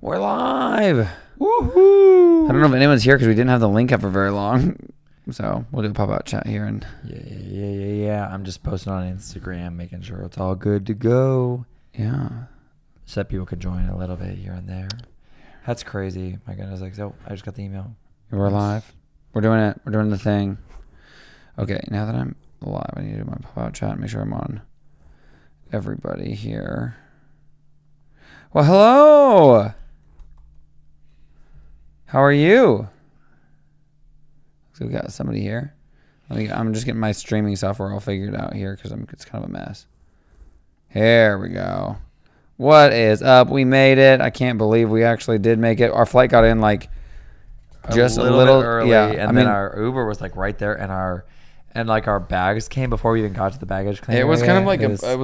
We're live. Woohoo! I don't know if anyone's here because we didn't have the link up for very long. So we'll do a pop-out chat here. And Yeah. I'm just posting on Instagram, making sure it's all good to go. Yeah. So that people can join a little bit here and there. That's crazy. My goodness. Like, so I just got the email. We're live. We're doing it. We're doing the thing. Okay, now that I'm live, I need to do my pop-out chat and make sure I'm on everybody here. Well, hello. How are you? So we got somebody here. I'm just getting my streaming software all figured out here because it's kind of a mess. Here we go. What is up? We made it. I can't believe we actually did make it. Our flight got in like just a little bit early, yeah. And then our Uber was like right there, and our bags came before we even got to the baggage claim. It was area. kind of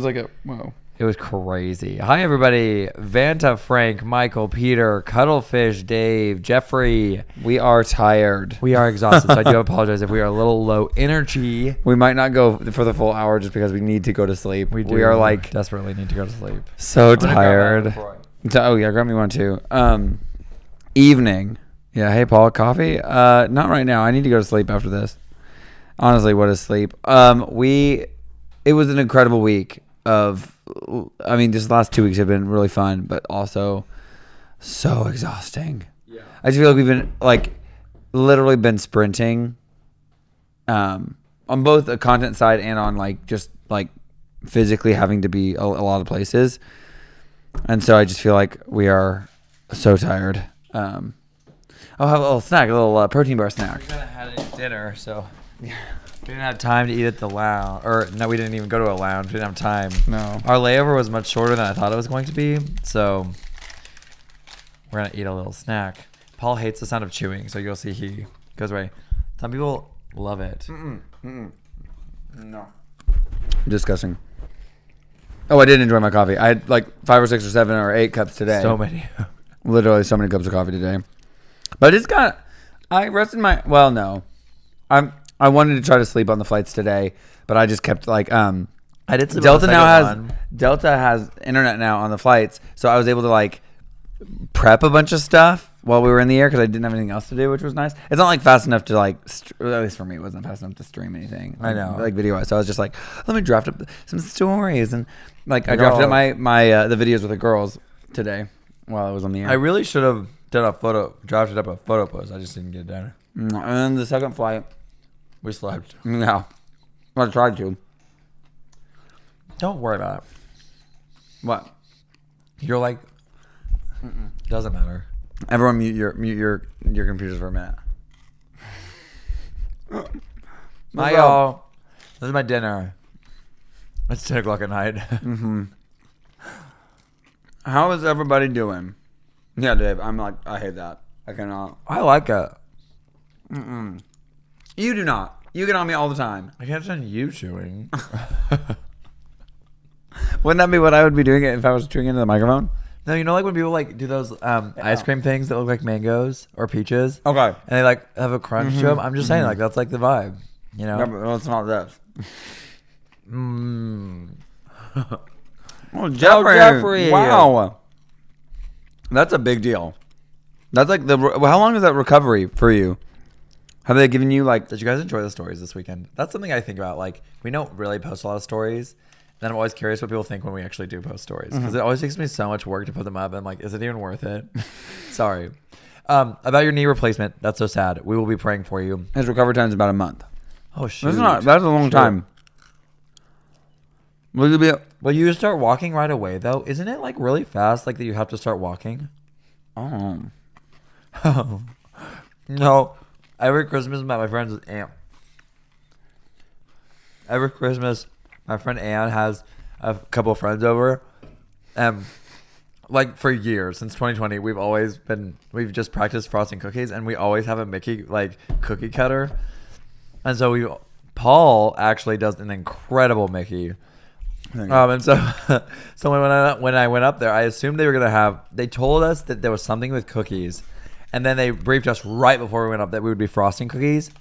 like whoa. It was crazy. Hi, everybody. Vanta, Frank, Michael, Peter, Cuddlefish, Dave, Jeffrey. We are tired. We are exhausted, so I do apologize if we are a little low energy. We might not go for the full hour just because we need to go to sleep. We are like desperately need to go to sleep. So tired. Oh, yeah, grab me one too. Evening. Yeah, hey, Paul, coffee? Not right now. I need to go to sleep after this. Honestly, what is sleep? It was an incredible week these last 2 weeks have been really fun, but also so exhausting. Yeah. I just feel like we've been literally been sprinting on both the content side and on just physically having to be a lot of places. And so I just feel like we are so tired. I'll have a little snack, a little protein bar snack. We kind of had it at dinner, so yeah. We didn't have time to eat at the lounge. Or, no, we didn't even go to a lounge. We didn't have time. No. Our layover was much shorter than I thought it was going to be. So, we're going to eat a little snack. Paul hates the sound of chewing, so you'll see he goes away. Some people love it. No. Disgusting. Oh, I did enjoy my coffee. I had 5 or 6 or 7 or 8 cups today. So many. Literally so many cups of coffee today. But I rested my, well, no. I wanted to try to sleep on the flights today, but I just kept I did sleep Delta has internet now on the flights, so I was able to prep a bunch of stuff while we were in the air because I didn't have anything else to do, which was nice. It's not fast enough to at least for me, it wasn't fast enough to stream anything. I know, video wise. So I was just let me draft up some stories, and I drafted up my the videos with the girls today while I was on the air. I really should have drafted up a photo post. I just didn't get it done. And then the second flight. We slept. Yeah. I tried to. Don't worry about it. What? You're doesn't matter. Everyone mute your computers for a minute. Hi, y'all. This is my dinner. It's 10 o'clock at night. Mm-hmm. How is everybody doing? Yeah, Dave, I hate that. I cannot. I like it. Mm-mm. You do not. You get on me all the time. I can't stand you chewing. Wouldn't that be what I would be doing if I was chewing into the microphone? No, you know when people do those ice cream things that look like mangoes or peaches? Okay. And they have a crunch to them? I'm just saying that's the vibe. You know? Yeah, but it's not this. Oh, Jeffrey. Wow. That's a big deal. That's how long is that recovery for you? Have they given you Did you guys enjoy the stories this weekend? That's something I think about. We don't really post a lot of stories. And I'm always curious what people think when we actually do post stories. Because it always takes me so much work to put them up. And is it even worth it? Sorry. About your knee replacement. That's so sad. We will be praying for you. His recovery time is about a month. Oh, shoot. That's a long time. Will you start walking right away, though? Isn't it really fast that you have to start walking? Oh. No. Every Christmas, my friend's aunt. Every Christmas, my friend Ann has a couple of friends over. For years, since 2020, we've just practiced frosting cookies, and we always have a Mickey, cookie cutter. And so Paul actually does an incredible Mickey. And so when I went up there, I assumed they told us that there was something with cookies. And then they briefed us right before we went up that we would be frosting cookies.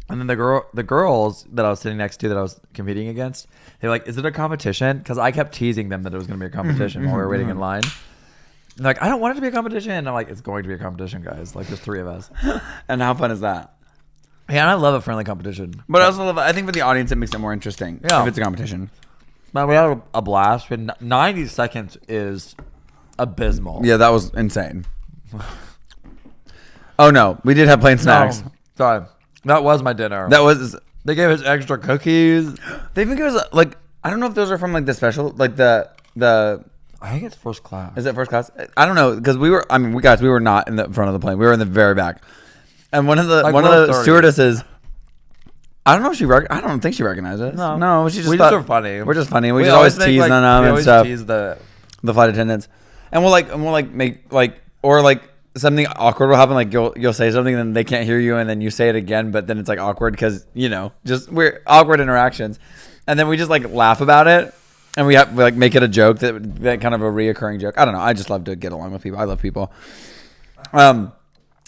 And then the girls that I was sitting next to that I was competing against, they were like, is it a competition? Because I kept teasing them that it was going to be a competition while we were waiting in line. Like, I don't want it to be a competition. And I'm like, it's going to be a competition, guys. Like, there's 3 of us. And how fun is that? Yeah, and I love a friendly competition. But I also love. I think for the audience, it makes it more interesting. Yeah. If it's a competition. Man, we had a blast. 90 seconds is abysmal. Yeah, that was insane. Oh no, we did have plain snacks. No, sorry, that was my dinner. That was. They gave us extra cookies. They even gave us like I don't know if those are from like the special like the. I think it's first class. Is it first class? I don't know because we were. I mean, we were not in the front of the plane. We were in the very back. And one of the stewardesses. I don't know if I don't think she recognized us. No, she just we thought just are funny. We're just funny. We just always teasing on them and stuff. Tease the flight attendants, and we'll make something awkward will happen. Like you'll say something, and then they can't hear you, and then you say it again, but then it's like awkward because just we're awkward interactions, and then we just like laugh about it, and we like make it a joke that kind of a reoccurring joke. I don't know. I just love to get along with people. I love people.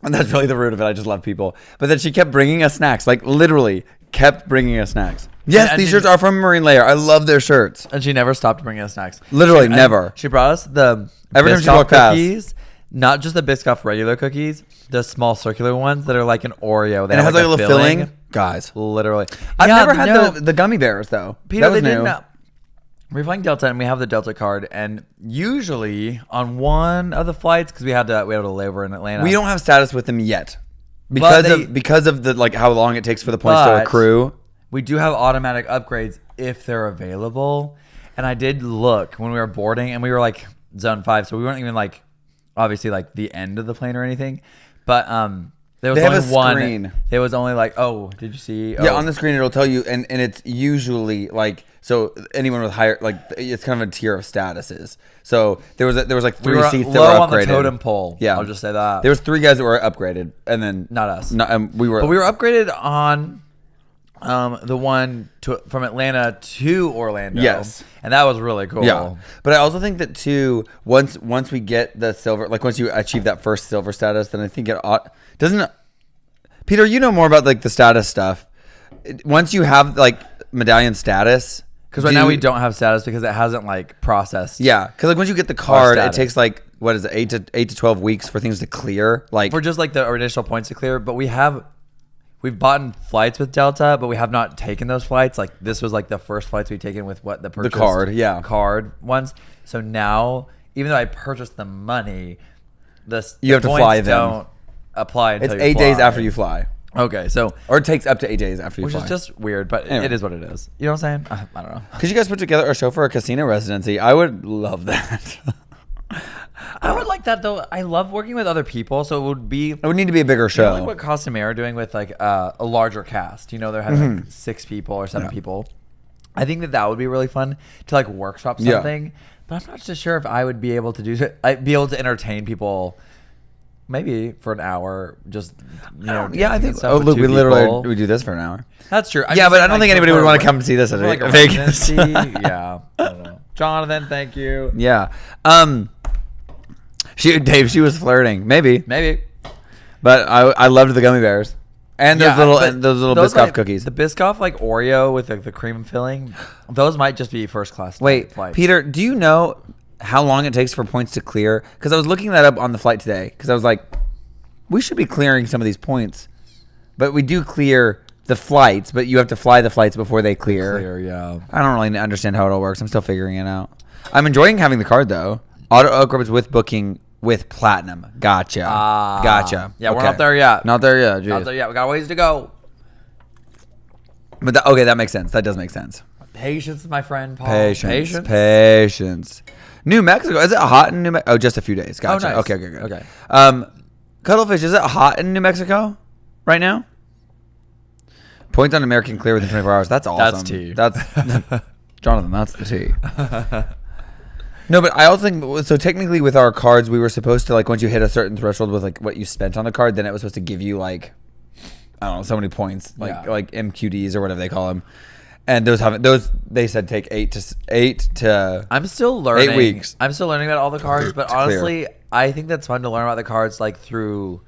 And that's really the root of it. I just love people. But then she kept bringing us snacks, like literally kept bringing us snacks. Yes, and these shirts are from Marine Layer. I love their shirts. And she never stopped bringing us snacks. Literally never. She brought us the every time she walked cookies, not just the Biscoff regular cookies, the small circular ones that are like an Oreo. They have like a little filling. Guys, literally. I've never had the gummy bears though. Peter, they didn't know. We're flying Delta, and we have the Delta card, and usually on one of the flights, because we had a layover in Atlanta. We don't have status with them yet because of the like how long it takes for the points to accrue. We do have automatic upgrades if they're available, and I did look when we were boarding, and we were like zone 5, so we weren't even like obviously like the end of the plane or anything, but there was only one screen. There was only like, oh, did you see? Yeah, on the screen it'll tell you, and it's usually like. So anyone with higher, like it's kind of a tier of statuses. So there was like 3 seats that were upgraded. On the totem pole. Yeah, I'll just say that. There was 3 guys that were upgraded, and then not us. But we were upgraded on the one from Atlanta to Orlando. Yes, and that was really cool. Yeah, but I also think that too. Once we get the silver, like once you achieve that first silver status, then I think it doesn't. Peter, you know more about like the status stuff. Once you have like medallion status. Because right now we don't have status because it hasn't like processed. Yeah, because like once you get the card, it takes like what is it, 8 to 12 weeks for things to clear. Like for just like the initial points to clear. But we've bought flights with Delta, but we have not taken those flights. Like this was like the first flights we've taken with the card ones. So now, even though I purchased the money, you have to fly them. Don't apply until it's 8 days after you fly. Okay, or it takes up to 8 days after you fly. Which is just weird, but anyway. It is what it is. You know what I'm saying? I don't know. Could you guys put together a show for a casino residency? I would love that. I would like that though. I love working with other people, so it would need to be a bigger show. Like what Costumere are doing with like a larger cast. They're having like 6 people or 7 people. I think that would be really fun to like workshop something. But I'm not so sure if I would be able to do it. I'd be able to entertain people. Maybe for an hour, just I think. Oh, look, we do this for an hour. That's true. But I don't think anybody would want to come and see this at like Vegas. Yeah, I don't know. Jonathan, thank you. Yeah. She was flirting. Maybe. But I loved the gummy bears and those little Biscoff cookies. The Biscoff like Oreo with the cream filling. Those might just be first class. Wait, flights. Peter, do you know how long it takes for points to clear? Because I was looking that up on the flight today because I was like, we should be clearing some of these points, but we do clear the flights, but you have to fly the flights before they clear. Yeah. I don't really understand how it all works. I'm still figuring it out. I'm enjoying having the card though. Auto upgrades with booking with platinum. Gotcha. Yeah, we're not there yet. Not there yet. We got ways to go. But that makes sense. That does make sense. Patience, my friend. Paul. Patience. New Mexico. Is it hot in New Mexico? Oh, just a few days. Gotcha. Oh, nice. Okay. Cuttlefish, is it hot in New Mexico right now? Points on American clear within 24 hours. That's awesome. That's tea. That's Jonathan, that's the tea. No, but I also think, so technically with our cards, we were supposed to, like, once you hit a certain threshold with, like, what you spent on the card, then it was supposed to give you, like, I don't know, so many points, like MQDs or whatever they call them. And those they said take 8 to I'm still learning. 8 weeks. I'm still learning about all the cards, but honestly, I think that's fun to learn about the cards, like, through,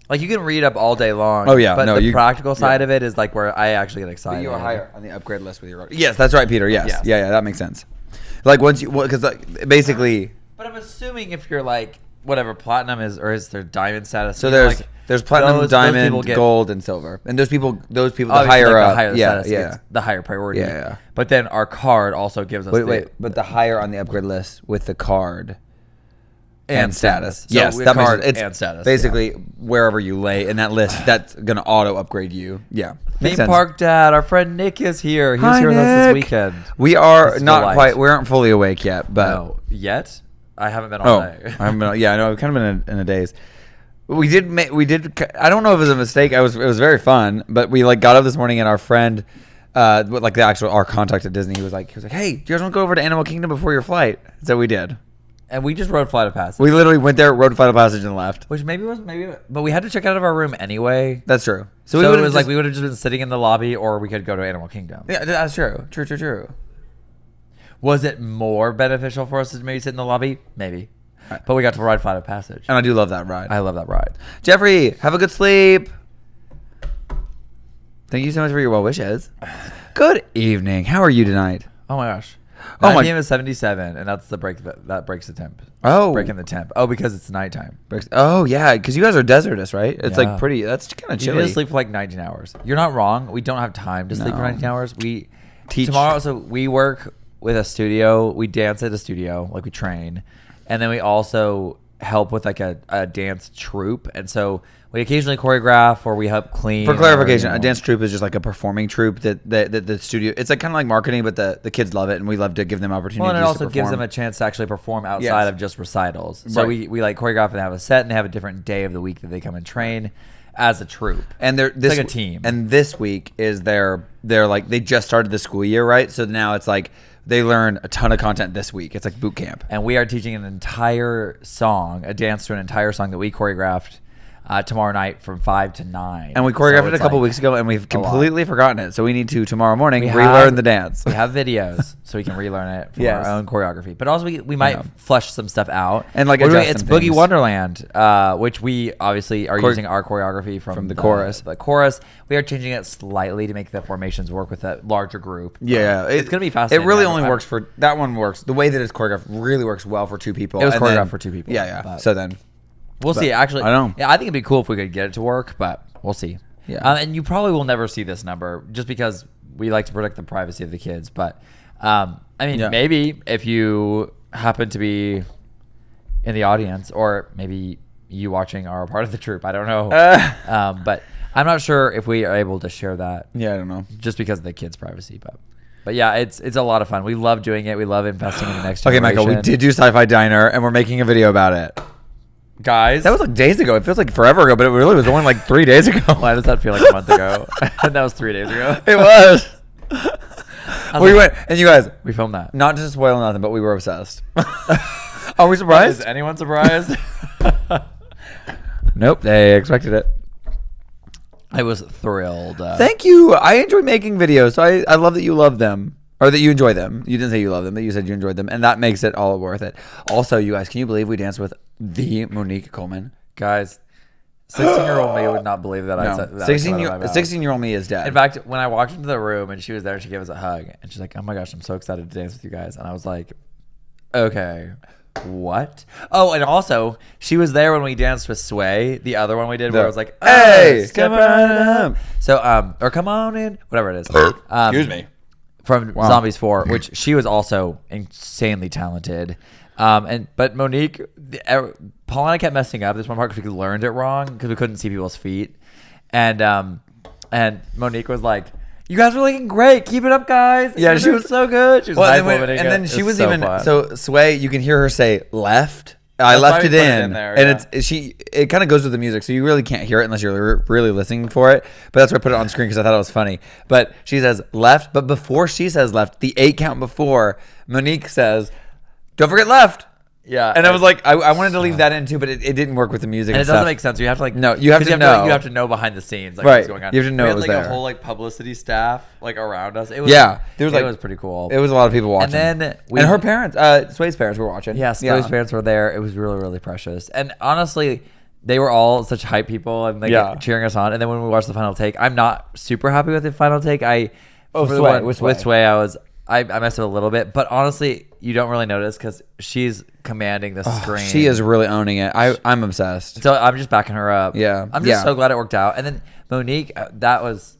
like, you can read up all day long. Oh, yeah. But the practical side of it is, like, where I actually get excited. But you are higher on the upgrade list with your... Yes, that's right, Peter. Yes. Yeah, that makes sense. Like, once you... Because, like, basically, But I'm assuming if you're like whatever platinum is, or is there diamond status? So you know, there's platinum, those diamond, people get- gold, and silver, and those people the obviously, higher like, up, the higher yeah, status yeah. gets the higher priority. Yeah. But then our card also gives us But the higher on the upgrade list with the card and status. So Yes, with that makes card sense. It's and status. basically wherever you lay in that list, that's gonna auto upgrade you. Yeah, Theme makes sense. Park Dad, our friend Nick is here. He was Hi, here with us this Nick. weekend. We are It's a not delight. quite. We aren't fully awake yet, but No, yet I haven't been all day. I haven't been. Yeah, I know. I've kind of been in a daze. We did. I don't know if it was a mistake. It was very fun, but we like got up this morning and our friend, like our contact at Disney, he was like, hey, do you guys want to go over to Animal Kingdom before your flight? So we did. And we just rode Flight of Passage. We literally went there, rode Flight of Passage, and left. Which but we had to check out of our room anyway. That's true. So we it would've was just- like we would have just been sitting in the lobby, or we could go to Animal Kingdom. Yeah, that's true. True. Was it more beneficial for us to maybe sit in the lobby? Maybe. But we got to ride Flight of Passage. And I do love that ride. I love that ride. Jeffrey, have a good sleep. Thank you so much for your well wishes. Good evening. How are you tonight? Oh my gosh. Oh 9 my- p.m. is 77, and that's the break that breaks the temp. Oh. Breaking the temp. Oh, because it's nighttime. Oh yeah, because you guys are desertous, right? It's Yeah. like pretty. That's kind of You need chilly. to sleep for like 19 hours. You're not wrong. We don't have time to sleep for No. 19 hours. We Teach. tomorrow. So we work with a studio. We dance at a studio, like we train, and then we also help with like a dance troupe. And so we occasionally choreograph or we help clean. For clarification, or, you a know. dance troupe is just like a performing troupe that the studio. It's like kind of like marketing, but the kids love it, and we love to give them opportunities. Well, and it to also gives perform. them a chance to actually perform outside Yes. of just recitals. So Right. we like choreograph and have a set, and they have a different day of the week that they come and train as a troupe. And they're like a team. And this week is they're like they just started the school year, right? So now it's like they learn a ton of content this week. It's like boot camp. And we are teaching an entire song, a dance to an entire song that we choreographed tomorrow night from 5 to 9. And we choreographed So it a it's couple like weeks ago, and we've a lot. completely forgotten it. So we need to tomorrow morning We relearn have- the dance. We have videos, so we can relearn it from Yes. our own choreography. But also, we might Yeah. flush some stuff out. And, like, We're doing- adjust it's some Boogie things. Wonderland, which we obviously are using our choreography from the chorus. The chorus. We are changing it slightly to make the formations work with a larger group. Yeah, it's gonna be It fascinating. really I- only I- works for that one. Works the way that it's choreographed really works well for two people. It was And choreographed then- for two people, Yeah. but- So then, We'll see. Actually, I don't know. Yeah, I think it'd be cool if we could get it to work, but we'll see. Yeah. And you probably will never see this number just because we like to protect the privacy of the kids. But I mean, Yeah. maybe if you happen to be in the audience, or maybe you watching are a part of the troupe, I don't know. But I'm not sure if we are able to share that yeah, I don't know. just because of the kids' privacy. But yeah, it's a lot of fun. We love doing it. We love investing in the next Okay, generation. Michael, we did do Sci-Fi Diner, and we're making a video about it. Guys. That was like days ago. It feels like forever ago, but it really was only like 3 days ago. Why does that feel like a month ago? That was 3 days ago. It was. We like- went, and you guys, We filmed that. not to spoil nothing, but we were obsessed. Are we surprised? Is anyone surprised? Nope, they expected it. I was thrilled. Thank you. I enjoy making videos, so I love that you love them. Or that you enjoy them. You didn't say you love them, but you said you enjoyed them. And that makes it all worth it. Also, you guys, can you believe we danced with the Monique Coleman? Guys, 16-year-old me would not believe that I said that. 16-year-old me is dead. In fact, when I walked into the room and she was there, she gave us a hug. And she's like, oh my gosh, I'm so excited to dance with you guys. And I was like, okay, what? Oh, and also, she was there when we danced with Sway, the other one we did, where I was like, hey, step right up. So, or come on in, whatever it is. Excuse me. From Zombies 4, which she was also insanely talented. But Monique, Paul and I kept messing up this one part because we learned it wrong because we couldn't see people's feet. And Monique was like, you guys are looking great. Keep it up, guys. Yeah, You're she doing was so good. She was Well, hype-womaning and it. then It she was so even fun. so Sway. You can hear her say left. I That's left why it we put it in, in there, and yeah. it kind of goes with the music, so you really can't hear it unless you're really listening for it. But that's why I put it on screen because I thought it was funny. But she says left, but before she says left, the 8 count before, Monique says, "Don't forget left." yeah. And I was like, I wanted to leave that in too, but it didn't work with the music. And it stuff. doesn't make sense. You have to like No, you have 'cause to know. you have to know behind the scenes like Right. what's going on. You have to know we it had, was like there. a whole like publicity staff like around us. It was Yeah, there was, it like- was pretty cool. It was a lot of people watching. And then and her parents, Sway's parents, were watching. Yes, those parents were there. It was really, really precious. And honestly, they were all such hype people and like cheering us on. And then when we watched the final take, I'm not super happy with the final take. Oh, for the Sway, one with Sway. with Sway, I was I messed up a little bit, but honestly, you don't really notice because she's commanding the screen. She is really owning it. I'm obsessed. So I'm just backing her up. Yeah. I'm just so glad it worked out. And then Monique, that was.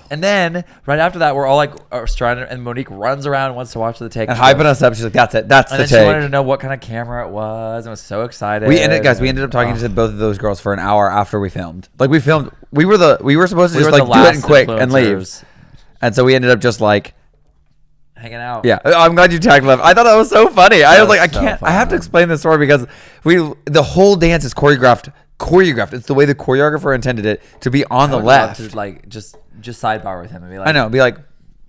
And then right after that, we're all like trying to, and Monique runs around and wants to watch the take. And hyping us up. She's like, that's it. That's and the then take. She wanted to know what kind of camera it was and was so excited. We ended up talking to both of those girls for an hour after we filmed. Like we filmed, we were supposed to just like do it and quick and leave. And so we ended up just like hanging out. Yeah, I'm glad you tagged left. I thought that was so funny. I was like, I can't. I have to explain this story because the whole dance is choreographed. It's the way the choreographer intended it to be on the left. To like just sidebar with him and be like, I know, be like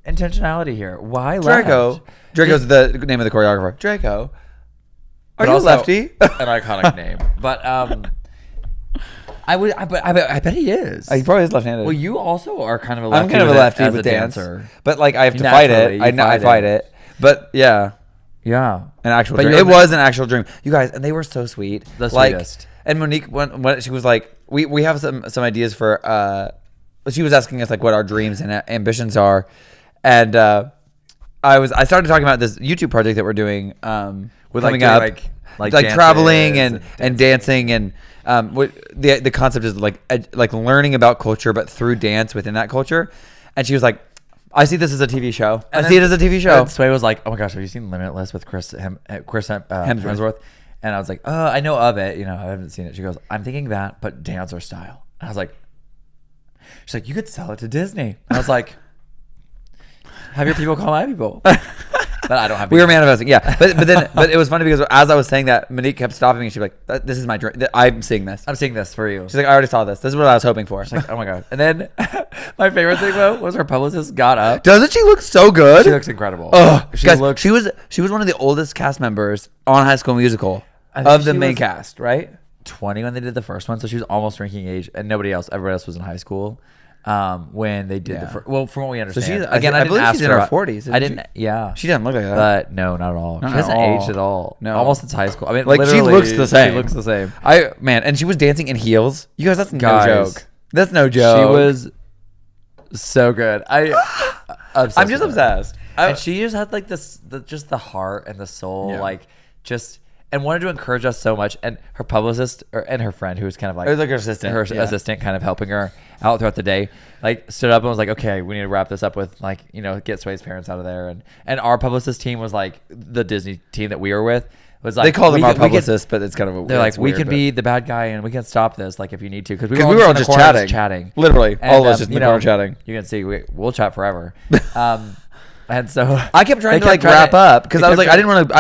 intentionality here. Why Draco? left? Draco's the name of the choreographer. Draco. Are you a also lefty? An iconic name, but I bet he is. He probably is left-handed. Well, you also are kind of a lefty. I'm kind of a lefty as with a dance, dancer. but like I have to fight it. I fight it. But yeah, an actual dream. It was an actual dream, you guys, and they were so sweet. The sweetest. And Monique, when she was like, we have some ideas for. She was asking us like what our dreams and ambitions are, and I started talking about this YouTube project that we're doing with coming up, like traveling and dancing and. The concept is like learning about culture, but through dance within that culture. And she was like, I see this as a TV show. I see it as a TV show. And Sway was like, oh my gosh, have you seen Limitless with Chris Hemsworth? And I was like, I know of it. I haven't seen it. She goes, I'm thinking that, but dancer style. And I was like, she's like, you could sell it to Disney. And I was like, have your people call my people. But I don't have. We were manifesting, yeah. But it was funny because as I was saying that, Monique kept stopping me. She'd be like, "This is my dream. I'm seeing this. I'm seeing this for you." She's like, "I already saw this. This is what I was hoping for." She's like, "Oh my god!" And then my favorite thing though was her publicist got up. Doesn't she look so good? She looks incredible. Oh, she was one of the oldest cast members on High School Musical of the main cast, right? 20 when they did the first one, so she was almost drinking age, and everybody else was in high school. When they did the first, well, from what we understand, so she's again, I believe she's in her 40s. I didn't, yeah, she doesn't look like that. But no, not at all. She hasn't aged at all. No, almost since high school. I mean, like she looks the same. She looks the same. And she was dancing in heels. You guys, that's no joke. That's no joke. She was so good. I'm just obsessed. And she just had like just the heart and the soul, and wanted to encourage us so much. And her publicist and her friend, who was kind of like her assistant, kind of helping her out throughout the day, like stood up and was like, okay, we need to wrap this up with get Sway's parents out of there. And our publicist team was like the Disney team that we were with. Was like, they call them our publicists, but it's kind of they're like, we can be the bad guy and we can stop this, like if you need to, because we were all just chatting, literally, all of us just in the corner chatting. You can see we'll chat forever. And so I kept trying to like wrap up because I was like, I didn't want to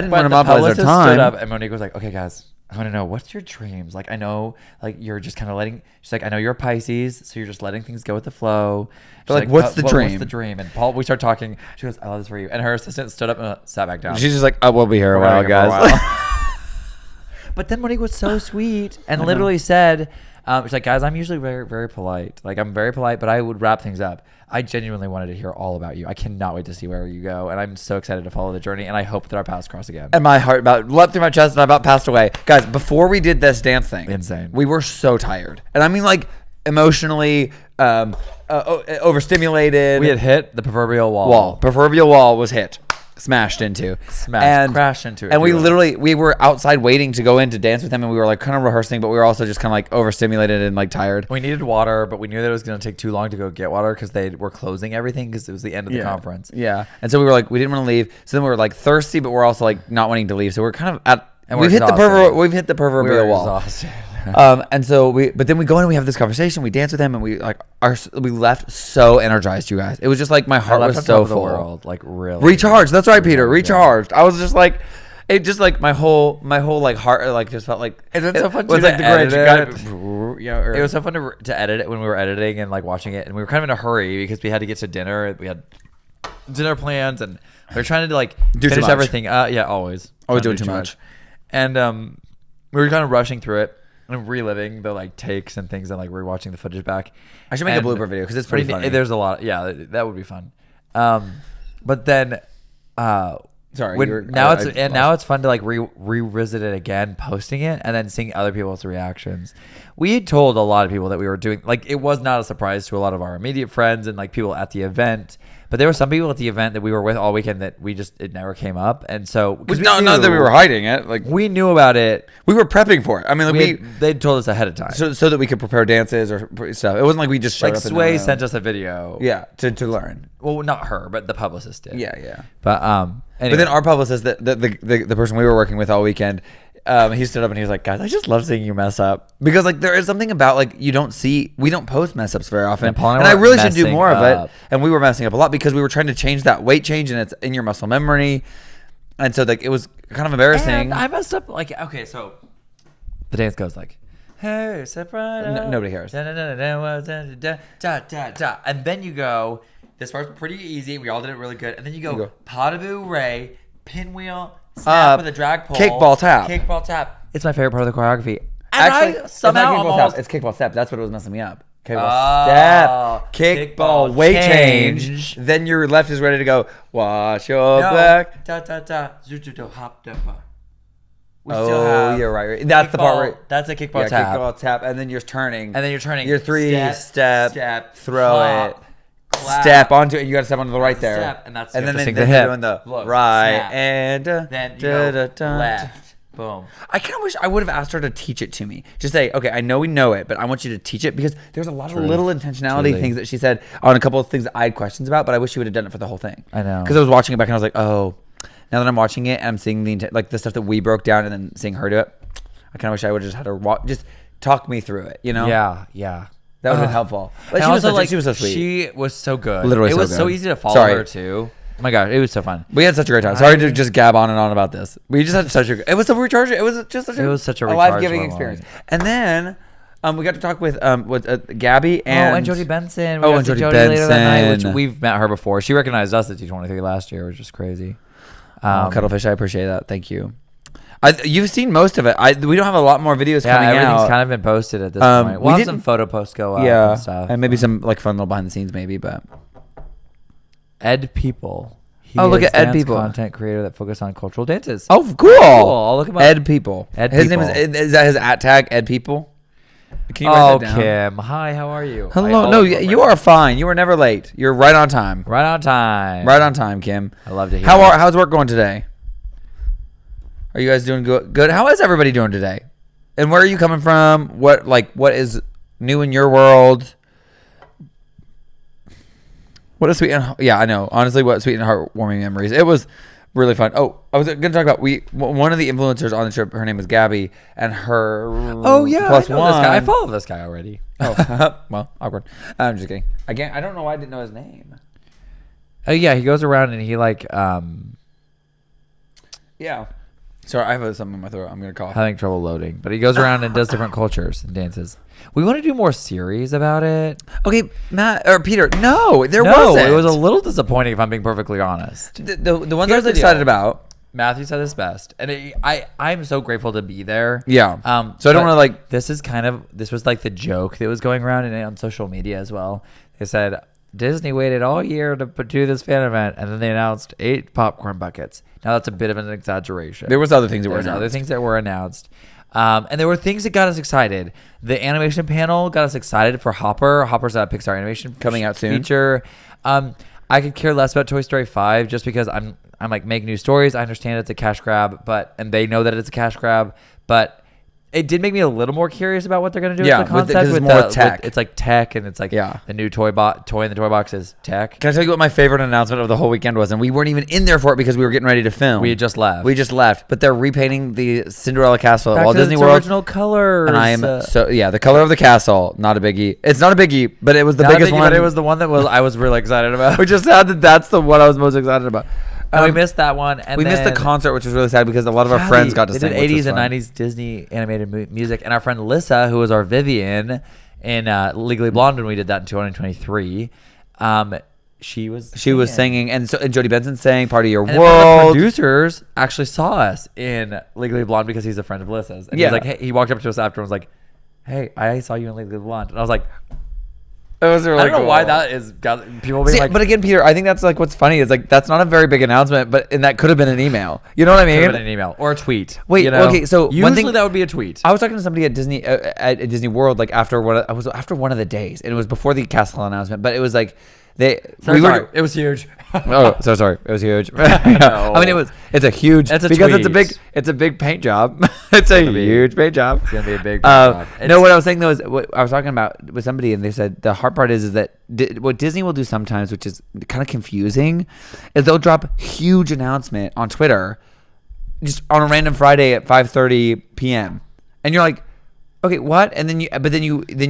monopolize their time. Stood up and Monique was like, okay, guys, I want to know, what's your dreams? Like, I know, like you're just kind of letting. She's like, I know you're a Pisces, so you're just letting things go with the flow. She's like, what's the dream? What's the dream? And Paul, we start talking. She goes, I love this for you. And her assistant stood up and sat back down. She's just like, we'll be here a while, guys. But then Monique was so sweet and literally said, she's like, guys, I'm usually very, very polite. Like, I'm very polite, but I would wrap things up. I genuinely wanted to hear all about you. I cannot wait to see where you go. And I'm so excited to follow the journey. And I hope that our paths cross again. And my heart leapt through my chest and I about passed away. Guys, before we did this dance thing, insane. We were so tired. And I mean, like, emotionally overstimulated. We had hit the proverbial wall. Proverbial wall was hit. Crashed into it. And we were outside waiting to go in to dance with him, and we were like kind of rehearsing, but we were also just kind of like overstimulated and like tired. We needed water, but we knew that it was going to take too long to go get water because they were closing everything because it was the end of the conference. Yeah. And so we were like, we didn't want to leave. So then we were like thirsty, but we're also like not wanting to leave. So we're kind of at, and we've hit the proverbial wall. Exhausted. And so but then we go in and we have this conversation. We dance with him, and we left so energized, you guys. It was just like my heart was so full. World, like really recharged. That's right, Peter. Recharged. I was just like, it just like my whole like heart like just felt like. And it's so fun to like the edit great. It was so fun to edit it when we were editing and like watching it, and we were kind of in a hurry because we had to get to dinner. We had dinner plans, and we were trying to like finish everything. Always doing too much. And we were kind of rushing through it. And reliving the like takes and things and like rewatching the footage back. I should make a blooper video because it's pretty funny. There's a lot. Yeah, that would be fun. But then, sorry. Now it's fun to like revisit it again, posting it, and then seeing other people's reactions. We had told a lot of people that we were doing, like, it was not a surprise to a lot of our immediate friends and like people at the event. But there were some people at the event that we were with all weekend that it never came up, and so Not that we were hiding it. Like we knew about it. We were prepping for it. I mean, they told us ahead of time, so that we could prepare dances or stuff. It wasn't like we just showed like up. Sway sent us a video. Yeah, to learn. Well, not her, but the publicist did. Yeah. But But anyway. then our publicist, the person we were working with all weekend, he stood up and he was like, "Guys, I just love seeing you mess up because like there is something about like we don't post mess ups very often, and I really should do more of it." And we were messing up a lot because we were trying to change that weight change, and it's in your muscle memory, and so like it was kind of embarrassing. And I messed up. Like okay, so the dance goes like, "Hey, soprano." Nobody cares. Da, da, da, da, da, da, da. And then you go. This part's pretty easy. We all did it really good. And then you go pas de bout ray, pinwheel, snap with a drag pole, kickball tap. Kickball tap. It's my favorite part of the choreography. And Actually, I somehow it's not kickball almost... tap. It's kickball step. That's what was messing me up. Kickball step, kickball weight change. Then your left is ready to go. Wash your back. Da da da. Zuzudo hop da. We still have you're right. That's the part where that's a kickball tap. Kickball tap, and then you're turning. And then you're turning. Your three step, throw hop, it. clap, step onto it. You got to step onto the right there. Step, and that's and then the they're hip. doing the Look, right snap. and then you go left. Boom. I kind of wish I would have asked her to teach it to me. Just say, okay, I know we know it, but I want you to teach it because there's a lot of little intentionality things that she said on a couple of things that I had questions about, but I wish she would have done it for the whole thing. I know. Because I was watching it back and I was like, oh, now that I'm watching it, I'm seeing the stuff that we broke down and then seeing her do it. I kind of wish I would have just had her just talk me through it, you know? Yeah. That would have been helpful. But she was so sweet. She was so good. Literally it so was good. so easy to follow her too. Oh my god, it was so fun. We had such a great time. Sorry to just gab on and on about this. We just had such a. It was so recharging. It was just such a life-giving experience. And then we got to talk with Gabby and Jody Benson. And Jody Benson. Later that night, which we've met her before. She recognized us at T23 last year, which is crazy. Cuttlefish, I appreciate that. Thank you. You've seen most of it. We don't have a lot more videos coming out. Everything's kind of been posted at this point. We'll have some photo posts go up and stuff. And maybe some like fun little behind the scenes maybe, but Ed People. Look at Ed People, content creator that focuses on cultural dances. Oh, cool. I'll look him up. Ed People. His name is that his @ tag? Ed People. Can you write that down? Kim. Hi, how are you? Hello. No, you are fine. You were never late. You're right on time. Right on time. Right on time, Kim. I love to hear. How's work going today? Are you guys doing good? How is everybody doing today? And where are you coming from? What is new in your world? What a sweet I know. Honestly, what sweet and heartwarming memories. It was really fun. Oh, I was going to talk about one of the influencers on the trip. Her name is Gabby, and her plus I one. This guy. I follow this guy already. Oh, well, awkward. I'm just kidding. Again, I don't know why I didn't know his name. Oh yeah, he goes around and he yeah. Sorry, I have something in my throat. I'm gonna cough. Having trouble loading, but he goes around and does different cultures and dances. We want to do more series about it. Okay, Matt or Peter. No, there wasn't. It was a little disappointing if I'm being perfectly honest. The ones I was excited about. Matthew said his best, and I'm so grateful to be there. Yeah. So I don't want to This was like the joke that was going around and on social media as well. They said Disney waited all year to do this fan event, and then they announced 8 popcorn buckets. Now that's a bit of an exaggeration. There was other things that were announced. And there were things that got us excited. The animation panel got us excited for Hopper. Hopper's a Pixar animation coming out soon. Feature. I could care less about Toy Story 5 just because I'm like make new stories. I understand it's a cash grab, and they know that it's a cash grab, but it did make me a little more curious about what they're going to do with the concept. It's more tech. It's like tech, and it's like the new toy in the toy box is tech. Can I tell you what my favorite announcement of the whole weekend was? And we weren't even in there for it because we were getting ready to film. We had just left. But they're repainting the Cinderella castle at Back Walt to Disney its World. Original colors. And I am the color of the castle, not a biggie. It's not a biggie, but it was the biggest one. But it was the one that I was really excited about. Which is sad that's the one I was most excited about. And we missed that one. And we missed the concert, which was really sad because a lot of our friends got to sing. They did 80s and 90s Disney animated music. And our friend Lissa, who was our Vivian in Legally Blonde when we did that in 2023, she was singing. And Jody Benson sang Part of Your World. World. One of the producers actually saw us in Legally Blonde because he's a friend of Lissa's. And he was like, hey, he walked up to us after and was like, hey, I saw you in Legally Blonde. And I was like, it was really I don't know cool. why that is. People being like, but again, Peter, I think that's like what's funny is that's not a very big announcement, and that could have been an email. You know what I mean? Could have been an email or a tweet. Wait, okay. So usually that would be a tweet. I was talking to somebody at Disney World after one of the days, and it was before the castle announcement. But it was like Sorry, it was huge. Oh, so sorry. It was huge. No. I mean, it's a huge. It's a because tweet. it's a big paint job. It's a huge paint job. It's gonna be a big job. No, what I was saying though is what I was talking about with somebody, and they said the hard part is that what Disney will do sometimes, which is kind of confusing, is they'll drop huge announcement on Twitter, just on a random Friday at 5:30 p.m. and you're like, okay, what? And then you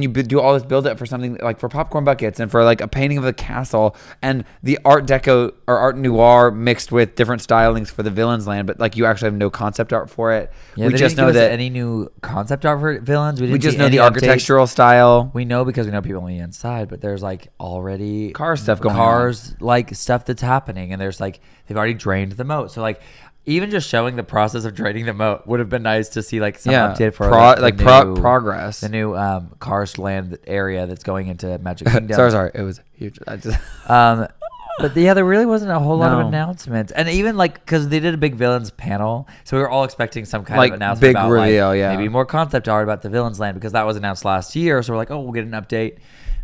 do all this build up for something like for popcorn buckets and for like a painting of the castle and the Art Deco or Art Noir mixed with different stylings for the Villains Land, but like you actually have no concept art for it. Yeah, we just know that any new concept art for Villains. We just know the architectural style. We know because we know people on the inside, but there's like already car stuff going on. Like stuff that's happening, and there's like they've already drained the moat. So like. Even just showing the process of draining the moat would have been nice to see, like some update for progress. The new Cars Land area that's going into Magic Kingdom. sorry, it was huge. But yeah, there really wasn't a whole lot of announcements, and even like because they did a big villains panel, so we were all expecting some kind of announcement big about reveal, maybe more concept art about the Villains Land because that was announced last year. So we're like, oh, we'll get an update.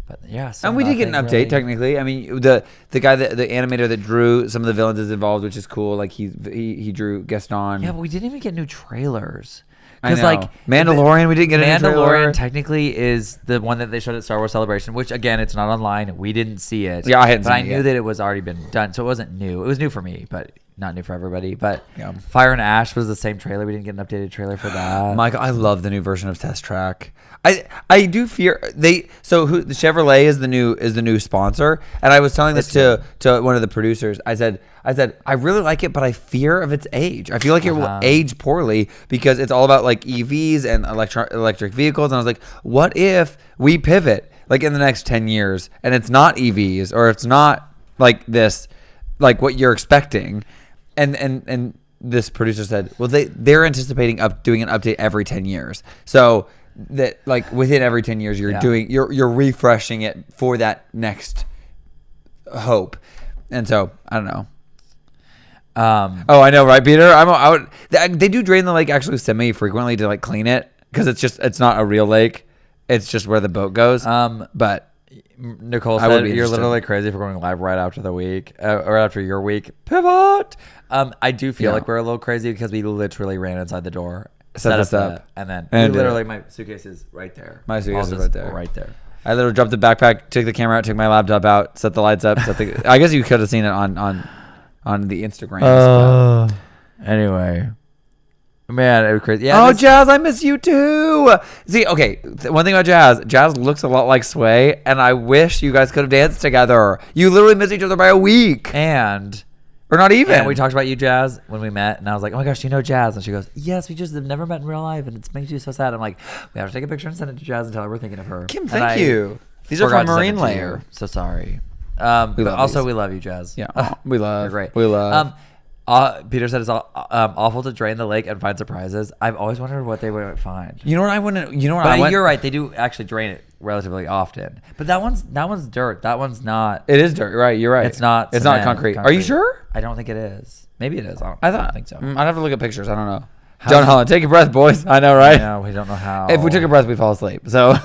But yeah, and we did get an update technically. I mean, the guy the animator that drew some of the villains is involved, which is cool. Like he drew Gaston. Yeah, but we didn't even get new trailers. Because like Mandalorian, we didn't get a new trailer. Mandalorian technically is the one that they showed at Star Wars Celebration, which again, it's not online. We didn't see it. Yeah, I hadn't seen it. But I knew that it was already been done, so it wasn't new. It was new for me, but not new for everybody. But yeah. Fire and Ash was the same trailer. We didn't get an updated trailer for that. Michael, I love the new version of Test Track. I do fear the Chevrolet is the new sponsor, and I was telling this to one of the producers. I said I really like it, but I fear of its age. I feel like it will age poorly because it's all about like EVs and electric vehicles. And I was like, what if we pivot like in the next 10 years and it's not EVs or it's not like this, like what you're expecting, and this producer said, well, they're anticipating doing an update every 10 years, so that like within every 10 years you're refreshing it for that next hope. And so I don't know. Oh, I know, right, Peter? I'm out. They do drain the lake actually semi-frequently to like clean it because it's not a real lake. It's just where the boat goes. But Nicole said you're literally crazy for going live right after the week or after your week. Pivot. I do feel like we're a little crazy because we literally ran inside the door, set us up, and then literally my suitcase is right there. My suitcase is right there. Right there. I literally dropped the backpack, took the camera out, took my laptop out, set the lights up. I guess you could have seen it on the Instagram. Anyway, man, it was crazy. Yeah, Jazz, I miss you too. See, okay, one thing about Jazz looks a lot like Sway, and I wish you guys could have danced together. You literally miss each other by a week, or not even. And we talked about you, Jazz, when we met, and I was like, oh my gosh, you know Jazz? And she goes, yes, we just have never met in real life, and it makes you so sad. I'm like, we have to take a picture and send it to Jazz and tell her we're thinking of her. Kim, thank you. These are from Marine Layer. So sorry. We love you, Jazz. Yeah, we love. You're great. We love. Peter said it's awful to drain the lake and find surprises. I've always wondered what they would find. You know what I want to. You know what but I want. You're right. They do actually drain it relatively often. But that one's dirt. That one's not. It is dirt. Right. You're right. It's not. It's not concrete. Are you sure? I don't think it is. Maybe it is. I don't think so. I'd have to look at pictures. I don't know. John Holland, take a breath, boys. I know, right? No, we don't know how. If we took a breath, we fall asleep. So.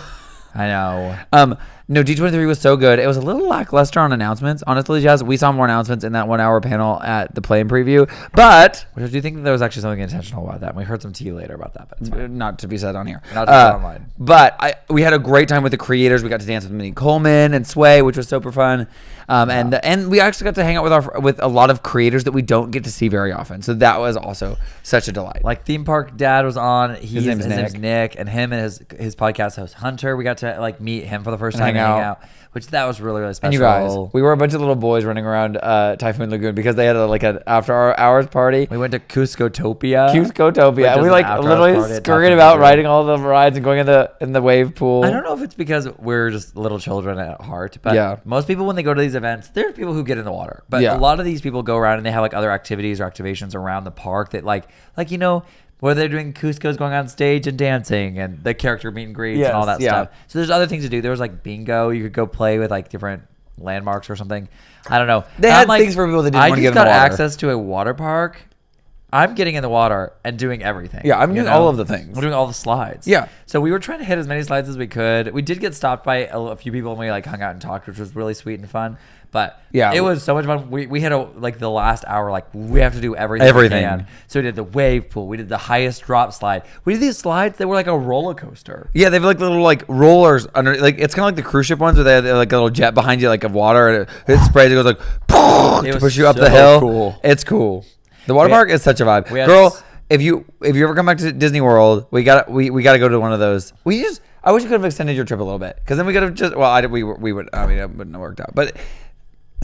I know. No, D23 was so good. It was a little lackluster on announcements. Honestly, Jazz, we saw more announcements in that 1 hour panel at the play-in preview. But do you think that there was actually something intentional about that? And we heard some tea later about that, but it's fine. Not to be said on here. Not to be said online. But we had a great time with the creators. We got to dance with Monique Coleman and Sway, which was super fun. And we actually got to hang out with a lot of creators that we don't get to see very often. So that was also such a delight. Like Theme Park Dad was on. His name's Nick, and him and his podcast host Hunter. We got to like meet him for the first time and hang out. Which that was really, really special. And you guys, we were a bunch of little boys running around Typhoon Lagoon because they had an after hours party. We went to Cuscotopia. And we like literally scurried about riding all the rides and going in the wave pool. I don't know if it's because we're just little children at heart, but most people when they go to these events, there are people who get in the water. But a lot of these people go around and they have like other activities or activations around the park that like you know, where they're doing Cusco's going on stage and dancing and the character meet and greets and all that stuff. So there's other things to do. There was like bingo. You could go play with like different landmarks or something. I don't know. They had things for people that didn't want to get in the water. I just got access to a water park I'm getting in the water and doing everything. Yeah, I'm doing all of the things. We're doing all the slides. Yeah. So we were trying to hit as many slides as we could. We did get stopped by a few people and we like hung out and talked, which was really sweet and fun. But yeah, it was so much fun. We had the last hour, like we have to do everything. We can. So we did the wave pool. We did the highest drop slide. We did these slides that were like a roller coaster. Yeah, they have like little like rollers under, like it's kind of like the cruise ship ones where they have like a little jet behind you, like of water, and it sprays. It goes like to push you up the hill. Cool. It's cool. The water park is such a vibe, girl. If you ever come back to Disney World, we got to go to one of those. I wish you could have extended your trip a little bit, because then we could have just we would. I mean, it wouldn't have worked out, but.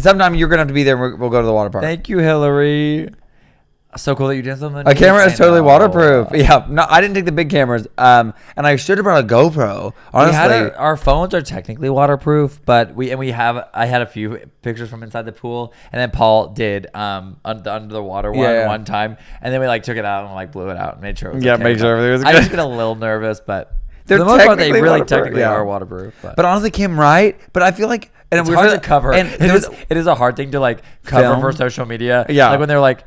Sometime you're gonna have to be there. And we'll go to the water park. Thank you, Hillary. So cool that you did something. A camera is totally waterproof. Yeah, no, I didn't take the big cameras. And I should have brought a GoPro. Honestly, our phones are technically waterproof, but I had a few pictures from inside the pool, and then Paul did under the water one time, and then we like took it out and like blew it out and made sure it was okay. Make sure everything was good. I just get a little nervous, but for the most part, they really technically are waterproof. But honestly, Kim, right? But I feel like. And it's hard to cover. And it is a hard thing to like cover for social media. Yeah. Like when they're like,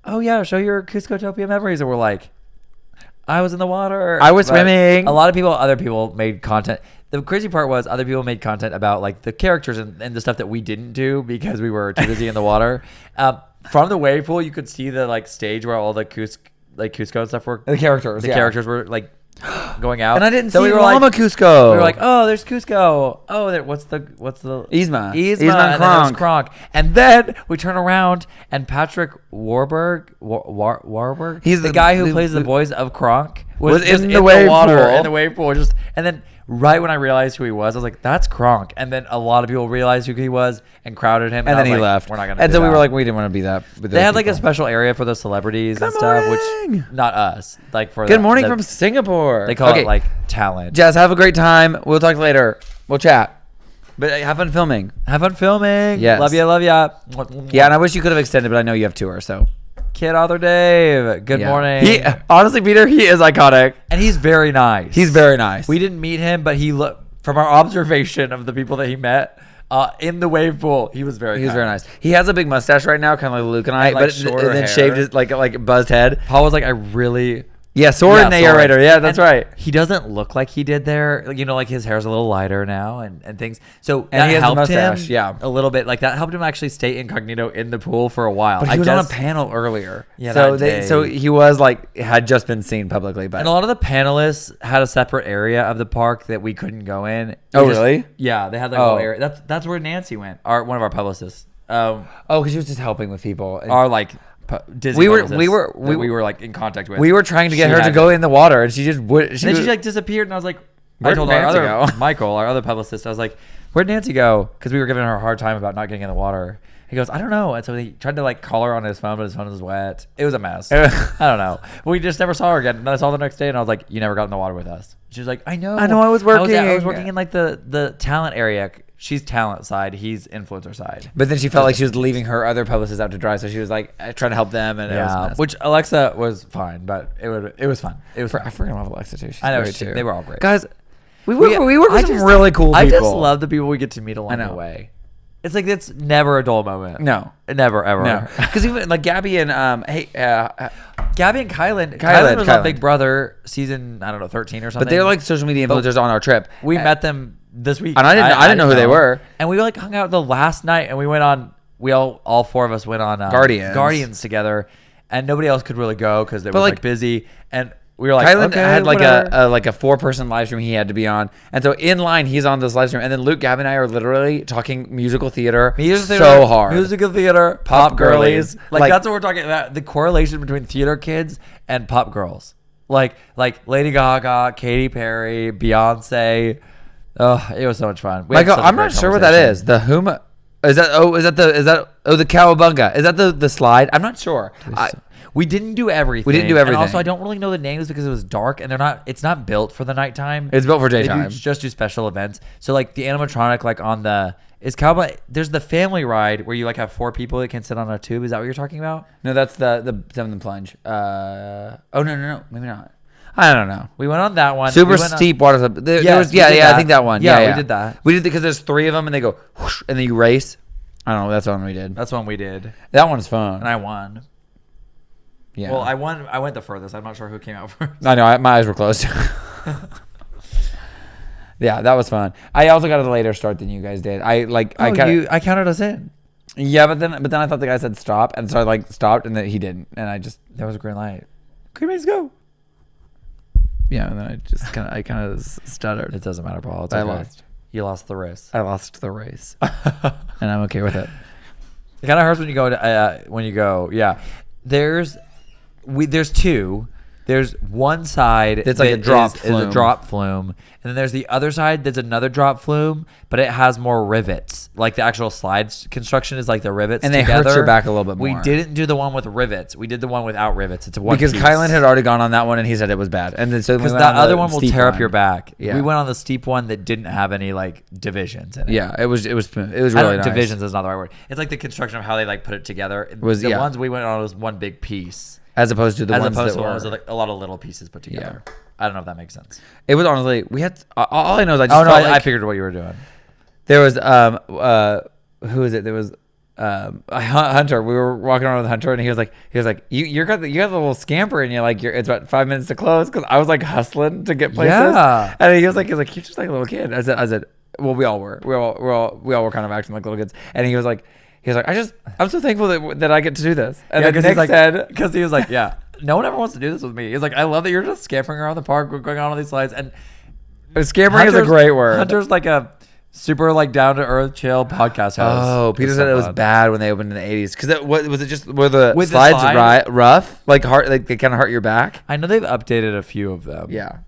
oh yeah, show your Cuscotopia memories. And we're like, I was in the water. I was swimming. Other people made content. The crazy part was other people made content about like the characters and the stuff that we didn't do because we were too busy in the water. From the wave pool, you could see the like stage where all the Cusco and stuff were. The characters. The characters were like going out, and I didn't see Llama Cusco. We were like, oh, there's Cusco. Oh, what's the Yzma and then Kronk. And then we turn around and Patrick Warburg, he's the guy who plays the voice of Kronk, was in the wave pool. In the wave pool, and then right when I realized who he was, I was like, that's Kronk. And then a lot of people realized who he was and crowded him. And then he left. We're not gonna. And so we were like, we didn't want to be that. They had like a special area for the celebrities and stuff, which not us. Like for Good morning from Singapore. They call it like talent. Jazz, have a great time. We'll talk later. We'll chat. But have fun filming. Yes. Love ya. Yeah, and I wish you could have extended, but I know you have tour, so. Kid Author Dave. Good morning. Honestly, Peter, he is iconic. And he's very nice. We didn't meet him, but from our observation of the people that he met in the wave pool, he was very nice. He has a big mustache right now, kind of like Luke and I, and then shaved his like buzzed head. Paul was like, I really... Yeah, Soren the narrator. Yeah, that's right. He doesn't look like he did there. You know, like his hair's a little lighter now and things. So and he has helped the mustache, him a little bit. Like that helped him actually stay incognito in the pool for a while. But he was on a panel earlier. Yeah, so he was like had just been seen publicly. But and a lot of the panelists had a separate area of the park that we couldn't go in. Really? Yeah, they had like a whole area. That's where Nancy went. One of our publicists. Because she was just helping with people. Our like. Disney we were like in contact with. We were trying to get her to go in the water, and she just would. She like disappeared, and I was like, I told Michael, our other publicist, I was like, where'd Nancy go? Because we were giving her a hard time about not getting in the water. He goes, I don't know. And so he tried to like call her on his phone, but his phone was wet. It was a mess. I don't know. We just never saw her again. And I saw her the next day, and I was like, you never got in the water with us. She was like, I know. I was working. I was working in like the talent area. She's talent side. He's influencer side. But then she felt like she was leaving her other publicists out to dry, so she was like trying to help them, and it was a mess. Which Alexa was fine, but it was fun. It was. I forgot about Alexa too. She's I know great too. They were all great, guys. We work with some really cool people. I just love the people we get to meet along the way. It's like it's never a dull moment. No, never ever. No, because even like Gabby and Gabby and Kylan. Kylan was on Big Brother season 13 or something. But they're like social media influencers on our trip. We met them this week, and I didn't know who they were. And we like hung out the last night, and we went on. We all four of us went on Guardians together, and nobody else could really go because they were like busy. And we were like, Kylan had like a 4-person live stream he had to be on, and so in line he's on this live stream, and then Luke, Gab, and I are literally talking musical theater so hard. Musical theater, pop girlies, like that's what we're talking about. The correlation between theater kids and pop girls, like Lady Gaga, Katy Perry, Beyonce. Oh, it was so much fun. Michael, I'm not sure what that is. The Huma. Is that the Cowabunga? Is that the slide? I'm not sure. We didn't do everything. And also, I don't really know the names because it was dark and it's not built for the nighttime. It's built for daytime. They just do special events. So like the animatronic, like on is Cowboy. There's the family ride where you like have 4 people that can sit on a tube. Is that what you're talking about? No, that's the 7 plunge. No, maybe not. I don't know. We went on that one. Super steep water. I think that one. Yeah, we did that. We did because there's 3 of them and they go whoosh, and then you race. I don't know. That's one we did. That's one we did. That one's fun. And I won. Yeah. Well, I went the furthest. I'm not sure who came out first. I know. My eyes were closed. Yeah, that was fun. I also got a later start than you guys did. I counted us in. Yeah, but then I thought the guy said stop, and so I like stopped, and then he didn't, and I just That was a green light. green lights go. Yeah, and then I just kind of stuttered. It doesn't matter, Paul. It's I okay. lost. You lost the race. I lost the race, and I'm okay with it. It kind of hurts when you go. Yeah, there's two. There's one side It's like a that drop is flume. a drop flume, and then there's the other side that's another drop flume, but it has more rivets. Like the actual slides construction is like the rivets, And they together. hurt your back a little bit We more. didn't do the one with rivets. We did the one without rivets. It's a one Because piece. Kylan had already gone on that one, and he said it was bad. And then so Because that other one will tear up your back. Yeah. We went on the steep one that didn't have any like divisions in it. Yeah, it was really nice. Divisions is not the right word. It's like the construction of how they like put it together. The ones we went on was one big piece. As opposed to the ones that one were was like a lot of little pieces put together. Yeah. I don't know if that makes sense. It was honestly we had all I know is I just Oh no, felt I like figured what you were doing. there was who is it? There was Hunter. We were walking around with Hunter, and he was like you got the little scamper, and it's about 5 minutes to close because I was like hustling to get places. Yeah. And he was like you're just like a little kid. I said well we all were kind of acting like little kids, and he was like I'm so thankful that I get to do this. And then Nick said because he was like no one ever wants to do this with me. He's like I love that you're just scampering around the park, going on all these slides, and scampering is a great word. Hunter's like a super like down to earth chill podcast host. Oh, Peter said it was bad when they opened in the 80s because was it just were the With the slides slide? rough like hard like they kind of hurt your back? I know they've updated a few of them. Yeah,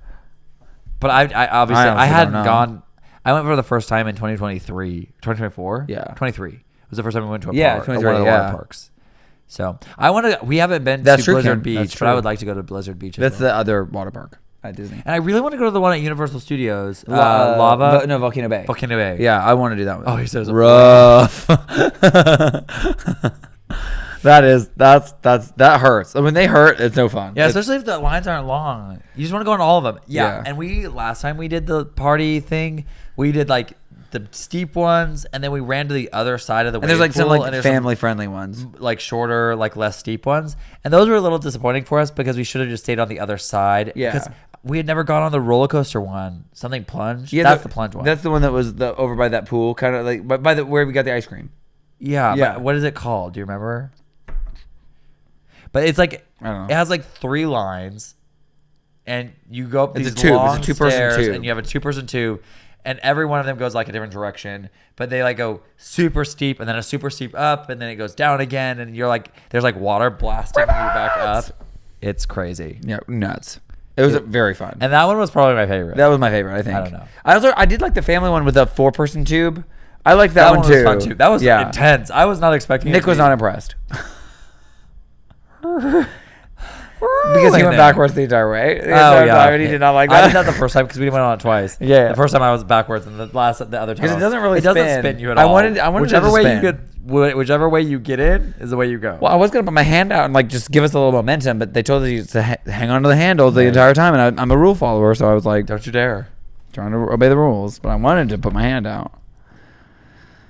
but I obviously I hadn't don't know. gone. I went for the first time in 2024. Yeah. 23 was the first time we went to a park, 23, one of the water yeah. parks. So I want to. We haven't been That's to true, Blizzard Ken. That's Beach, but I true. would like to go to Blizzard Beach. that's the other water park at Disney. And I really want to go to the one at Universal Studios. Lava. No, Volcano Bay. Volcano Bay. Yeah, I want to do that one. Oh, he says rough. That hurts. When they hurt, it's no fun. Yeah, especially if the lines aren't long. You just want to go on all of them. Yeah. Yeah. And last time we did the party thing, we did like the steep ones, and then we ran to the other side of the And there's wave like some pool, like and there's family friendly ones. some, like shorter, like less steep ones. And those were a little disappointing for us because we should have just stayed on the other side. Yeah. Because we had never gone on the roller coaster one. Something plunge. Yeah, That's the plunge one. That's the one that was over by that pool, kind of like by the where we got the ice cream. Yeah. Yeah. But what is it called? Do you remember? But it's like I don't know. it has like 3 lines, and you go up It's these a tube. long It's a two-person stairs, tube. and you have a 2-person tube, and every one of them goes like a different direction. But they like go super steep, and then a super steep up, and then it goes down again, and you're like, there's like water blasting you back up. It's crazy. Yeah, nuts. It was very fun. And that one was probably my favorite. That was my favorite, I think. I don't know. I did like the family one with the 4-person tube. I liked that one was too. fun too. That was intense. I was not expecting. Nick it to was be- not impressed. Because he went backwards the entire way. The entire time, and he did not like that. I did that the first time because we went on it twice. Yeah. The first time I was backwards, and the other time Because it I was- doesn't really it doesn't spin. spin you at I all. wanted whichever it to way spin. whichever way you get in is the way you go. Well, I was gonna put my hand out and like just give us a little momentum, but they told us to hang on to the handle the entire time, and I'm a rule follower, so I was like, Don't you dare! trying to obey the rules, but I wanted to put my hand out.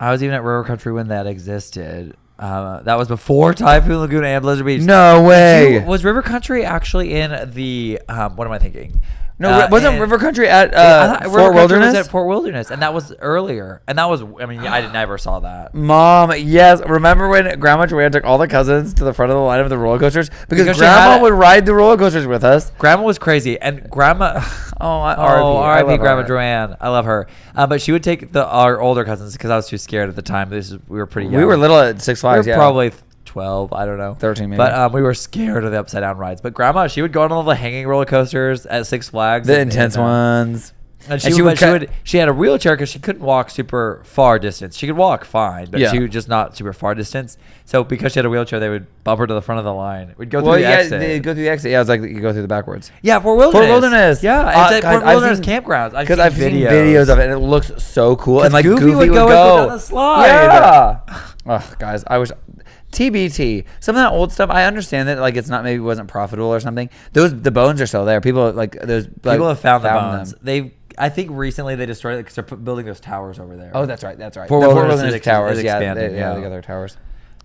I was even at River Country when that existed. That was before Typhoon Lagoon and Blizzard Beach. No way. Was River Country actually in the? What am I thinking? No, wasn't River Country at I thought River Fort Country Wilderness? was at Fort Wilderness, and that was earlier. And that was, I mean, I never saw that. Mom, yes. Remember when Grandma Joanne took all the cousins to the front of the line of the roller coasters? Because she had Grandma it. would ride the roller coasters with us. Grandma was crazy, and Grandma. R.I.P. Grandma Joanne. I love her. But she would take our older cousins because I was too scared at the time. We were pretty young. We were little at Six We Flags, were yeah. probably 12, I don't know. 13 maybe. But we were scared of the upside down rides. But Grandma, she would go on all the hanging roller coasters at Six Flags. The intense ones. And she had a wheelchair because she couldn't walk super far distance. She could walk fine, but she was just not super far distance. So because she had a wheelchair, they would bump her to the front of the line. We'd go through the exit. They'd go through the exit. Yeah, it's like you go through the backwards. Yeah, Fort Wilderness. Fort Wilderness. Yeah, it's at guys, Fort Wilderness campgrounds. Because I've seen videos of it, and it looks so cool. And like Goofy would go down the slide. Yeah. Oh, guys, I wish. TBT. Some of that old stuff, I understand that like it's not maybe wasn't profitable or something. The bones are still there. People like those. People have found the bones. Them. I think recently they destroyed it because they're building those towers over there. Oh, that's right. That's right. Fort The Wilderness is towers. Yeah, expanding, they got their towers.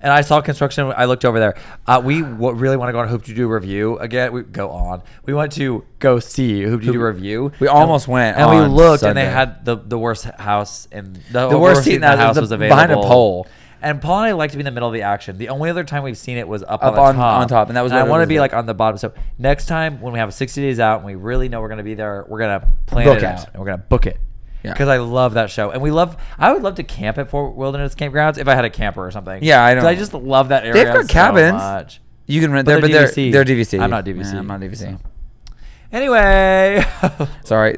And I saw construction. I looked over there. We really want to go on Hoop to Do review again. We went to go see Hoop to Do review. We almost went, and we on looked, Sunday. and they had the worst house in the worst seat in the house was available behind a pole. And Paul and I like to be in the middle of the action. The only other time we've seen it was up on top, and that was. I want to be like on the bottom. So next time when we have 60 days out and we really know we're going to be there, we're going to plan it out and we're going to book it. Yeah. Because I love that show, and I would love to camp at Fort Wilderness Campgrounds if I had a camper or something. Yeah, I know. I just love that area. They've got cabins. So much. You can rent there, but they're DVC. I'm not DVC. Yeah, I'm not DVC. So. Anyway, sorry.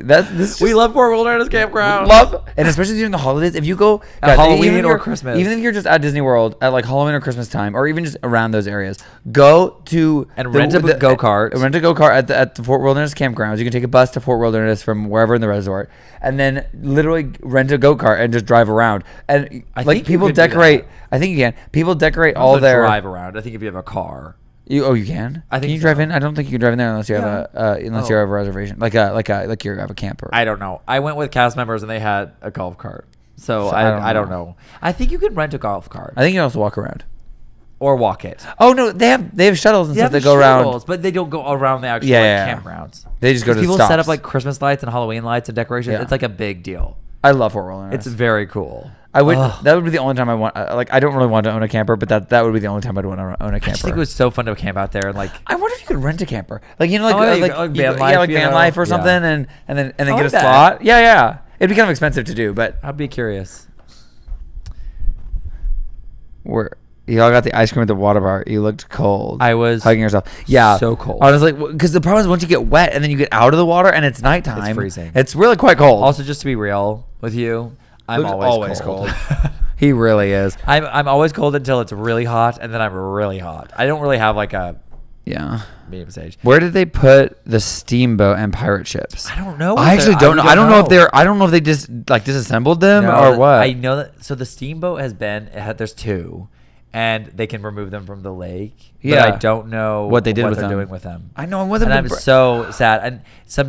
We love Fort Wilderness Campground. And especially during the holidays, if you go at Halloween or Christmas, even if you're just at Disney World at like Halloween or Christmas time, or even just around those areas, go to rent a go-kart. Rent a go-kart at the Fort Wilderness campgrounds. You can take a bus to Fort Wilderness from wherever in the resort, and then literally rent a go-kart and just drive around. And people decorate. I think you can. People decorate all their drive around. I think if you have a car. You can? I think can you drive in? I don't think you can drive in there unless you have you have a reservation, like you have a camper. I don't know. I went with cast members and they had a golf cart, so I don't know. I think you can rent a golf cart. I think you can also walk around or walk it. Oh no, they have shuttles and stuff that go around, but they don't go around the actual campgrounds. They just go to the people stops. Set up like Christmas lights and Halloween lights and decorations. Yeah. It's like a big deal. I love Fort Wilderness. It's very cool. I would. That would be the only time I want. I don't really want to own a camper, but that would be the only time I'd want to own a camper. I just think it was so fun to camp out there and like. I wonder if you could rent a camper, like van life or something, and then get a slot. Yeah. It'd be kind of expensive to do, but I'd be curious. You all got the ice cream at the water bar. You looked cold. I was hugging yourself. Yeah, so cold. I was like, because the problem is once you get wet and then you get out of the water and it's nighttime, it's freezing. It's really quite cold. Also, just to be real with you, I'm always cold. He really is. I'm always cold until it's really hot, and then I'm really hot. I don't really have like a medium stage. Where did they put the steamboat and pirate ships? I don't know. I actually don't know. I don't know if they just like disassembled them or what. I know that. So the steamboat there's two. And they can remove them from the lake. Yeah, but I don't know what they're doing with them. I know. I'm so sad. And some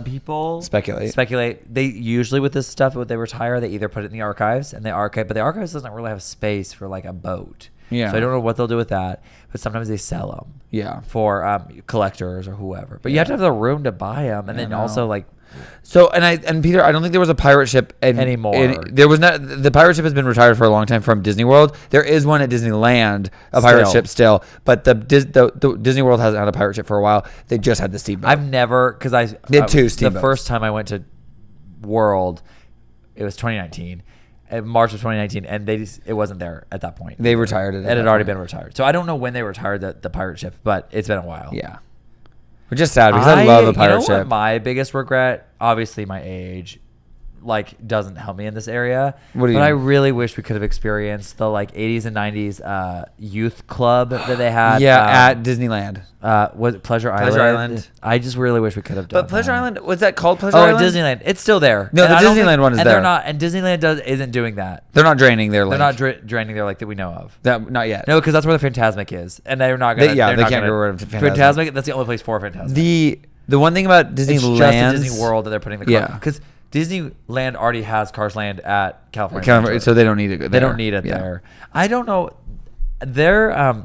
people speculate. They usually with this stuff, when they retire, they either put it in the archives, but the archives doesn't really have space for like a boat. Yeah. So I don't know what they'll do with that. But sometimes they sell them. Yeah. For collectors or whoever. But you have to have the room to buy them, and then also like. So and Peter, I don't think there was a pirate ship anymore. There was not. The pirate ship has been retired for a long time from Disney World. There is one at Disneyland, a pirate ship still, but the Disney World hasn't had a pirate ship for a while. They just had the steamboat. I've never because I did two steamboats. The first time I went to World, it was 2019. In March of 2019, and it wasn't there at that point. They retired it. It had already been retired. So I don't know when they retired the pirate ship, but it's been a while. Yeah. Which is sad because I love a pirate ship. What my biggest regret, obviously my age, doesn't help me in this area. What do you But mean? I really wish we could have experienced the 80s and 90s youth club that they had. Yeah, at Disneyland. Was it Pleasure Island? I just really wish we could have done But Pleasure that. Island, was that called Pleasure Island? Disneyland. It's still there. No, the Disneyland one is there. And Disneyland isn't doing that. They're not draining their lake. They're not draining their lake that we know of. Not yet. No, because that's where the Phantasmic is, and they're not gonna. They can't get rid of Phantasmic. That's the only place for Phantasmic. The one thing about Disneyland, it's just Disney World that they're putting the because Disneyland already has Cars Land at California, so they don't need it there. They don't need it there. I don't know.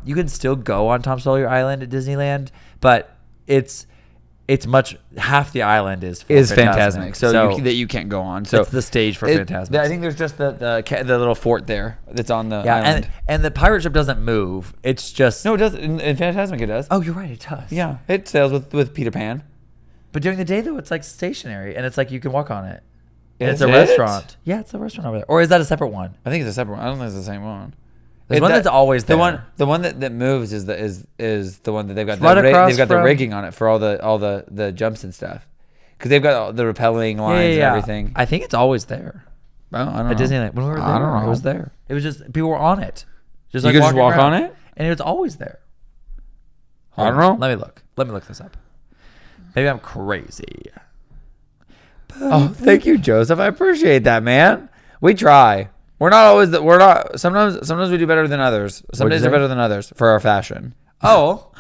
You can still go on Tom Sawyer Island at Disneyland, but it's much half the island is Phantasmic, so you can't go on. So it's the stage for Phantasmic. I think there's just the little fort there that's on the island. and the pirate ship doesn't move. It's just it does in Phantasmic. It does. Oh, you're right. It does. Yeah, it sails with Peter Pan. But during the day though, it's stationary, and it's you can walk on it. And It's a restaurant. Yeah, it's a restaurant over there. Or is that a separate one? I think it's a separate one. I don't think it's the same one. There's one that's always there. The one that moves is the one that they've got. They've got the rigging on it for all the jumps and stuff, because they've got all the rappelling lines and everything. I think it's always there. Well, I don't know. At Disneyland when we were there, I don't know. It was there. It was just people were on it. You could just walk on it, and it was always there. I don't know. Let me look this up. Maybe I'm crazy. Oh, thank you, Joseph. I appreciate that, man. We try. We're not always. Sometimes we do better than others. Some days are better than others for our fashion. Oh,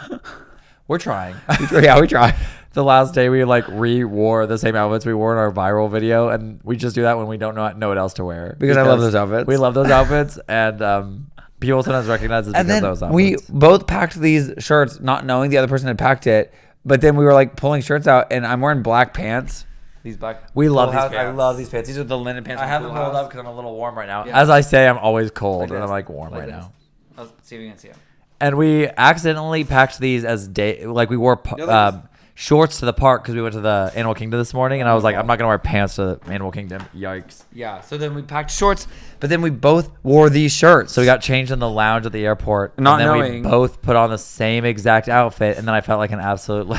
we're trying. Yeah, we try. The last day we re-wore the same outfits we wore in our viral video, and we just do that when we don't know what else to wear Because I love those outfits. We love those outfits, and People sometimes recognize it And because then of those we outfits. both packed these shirts, not knowing the other person had packed it. But then we were like pulling shirts out, and I'm wearing black pants. These black. We love Cool these House. I pants. love these pants. These are the linen pants. I from have them Cool rolled House. up because I'm a little warm right now. Yeah. As I say, I'm always cold, Like and this. I'm like warm Like right this. now. Let's see if you can see them. And we accidentally packed these as we wore They're like shorts to the park because we went to the Animal Kingdom this morning, and I was like, I'm not gonna wear pants to the Animal Kingdom. Yikes! Yeah. So then we packed shorts, but then we both wore these shirts. So we got changed in the lounge at the airport, Not and then knowing. we both put on the same exact outfit, and then I felt like an absolute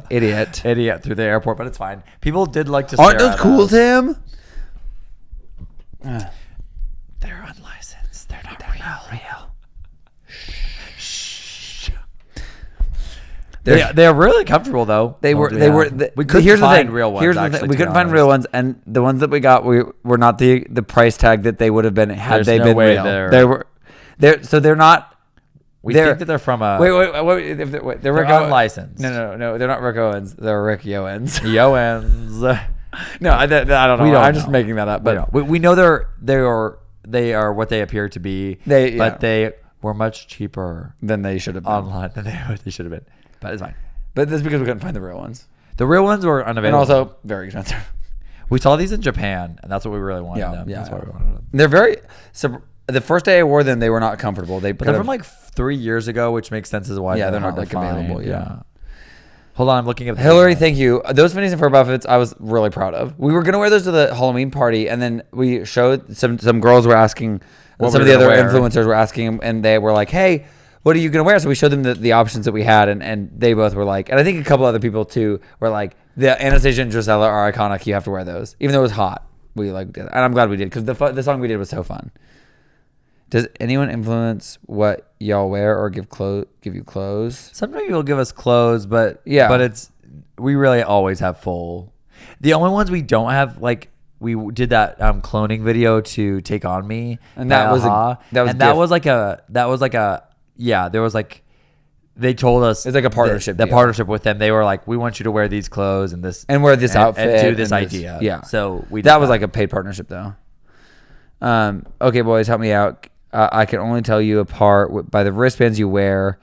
Idiot. through the airport, but it's fine. People did like to. Aren't stare those at cool, us. Tim? They're unlicensed. They're not real. They're really comfortable though. They Don't were. do They that. were. We couldn't Here's find the thing. real ones. Here's the actually, thing. We to be couldn't find honest. real ones, and the ones that we got were not the price tag that they would have been had There's they no been way real. they're- They were. So they're not. We they're, think that they're from a. Wait. If they're Rick Owens. unlicensed. No. They're not Rick Owens. They're Rick Owens. Yoens. No, I don't know. We don't I'm just know. making that up. But we know they are what they appear to be. But they were much cheaper then they should have been. online than they should have been. But it's fine. But that's because we couldn't find the real ones, The real ones were and unavailable. also very expensive. we saw these in Japan, and that's what we really wanted Yeah, them. yeah. That's why we wanted them. They're very. So the first day I wore them, they were not comfortable. But they're from like 3 years ago, which makes sense as why Yeah, they're hard not, to like, find. available, yeah. Hold on, I'm looking at the Hillary, thank you. Those Phineas and Ferb outfits, I was really proud of. We were gonna wear those to the Halloween party, and then we showed some girls were asking, What some we of the were other gonna wear. influencers were asking, and they were like, "Hey, what are you gonna wear?" So we showed them the options that we had, and they both were like, and I think a couple other people too were like, the Anastasia and Gisela are iconic. You have to wear those, even though it was hot. We like did, and I'm glad we did because the song we did was so fun. Does anyone influence what y'all wear or give you clothes? Sometimes you'll give us clothes, but Yeah. but we really always have full. The only ones we don't have, like we did that cloning video to Take On Me, And that by was a- Aha. that was and that gift. was like a yeah. There was like they told us It's like a partnership The deal. partnership with them. They were like, we want you to wear these clothes and this And wear this outfit and do this and idea. Yeah. So we that was like a paid partnership though. Okay, boys, help me out. I can only tell you apart by the wristbands you wear.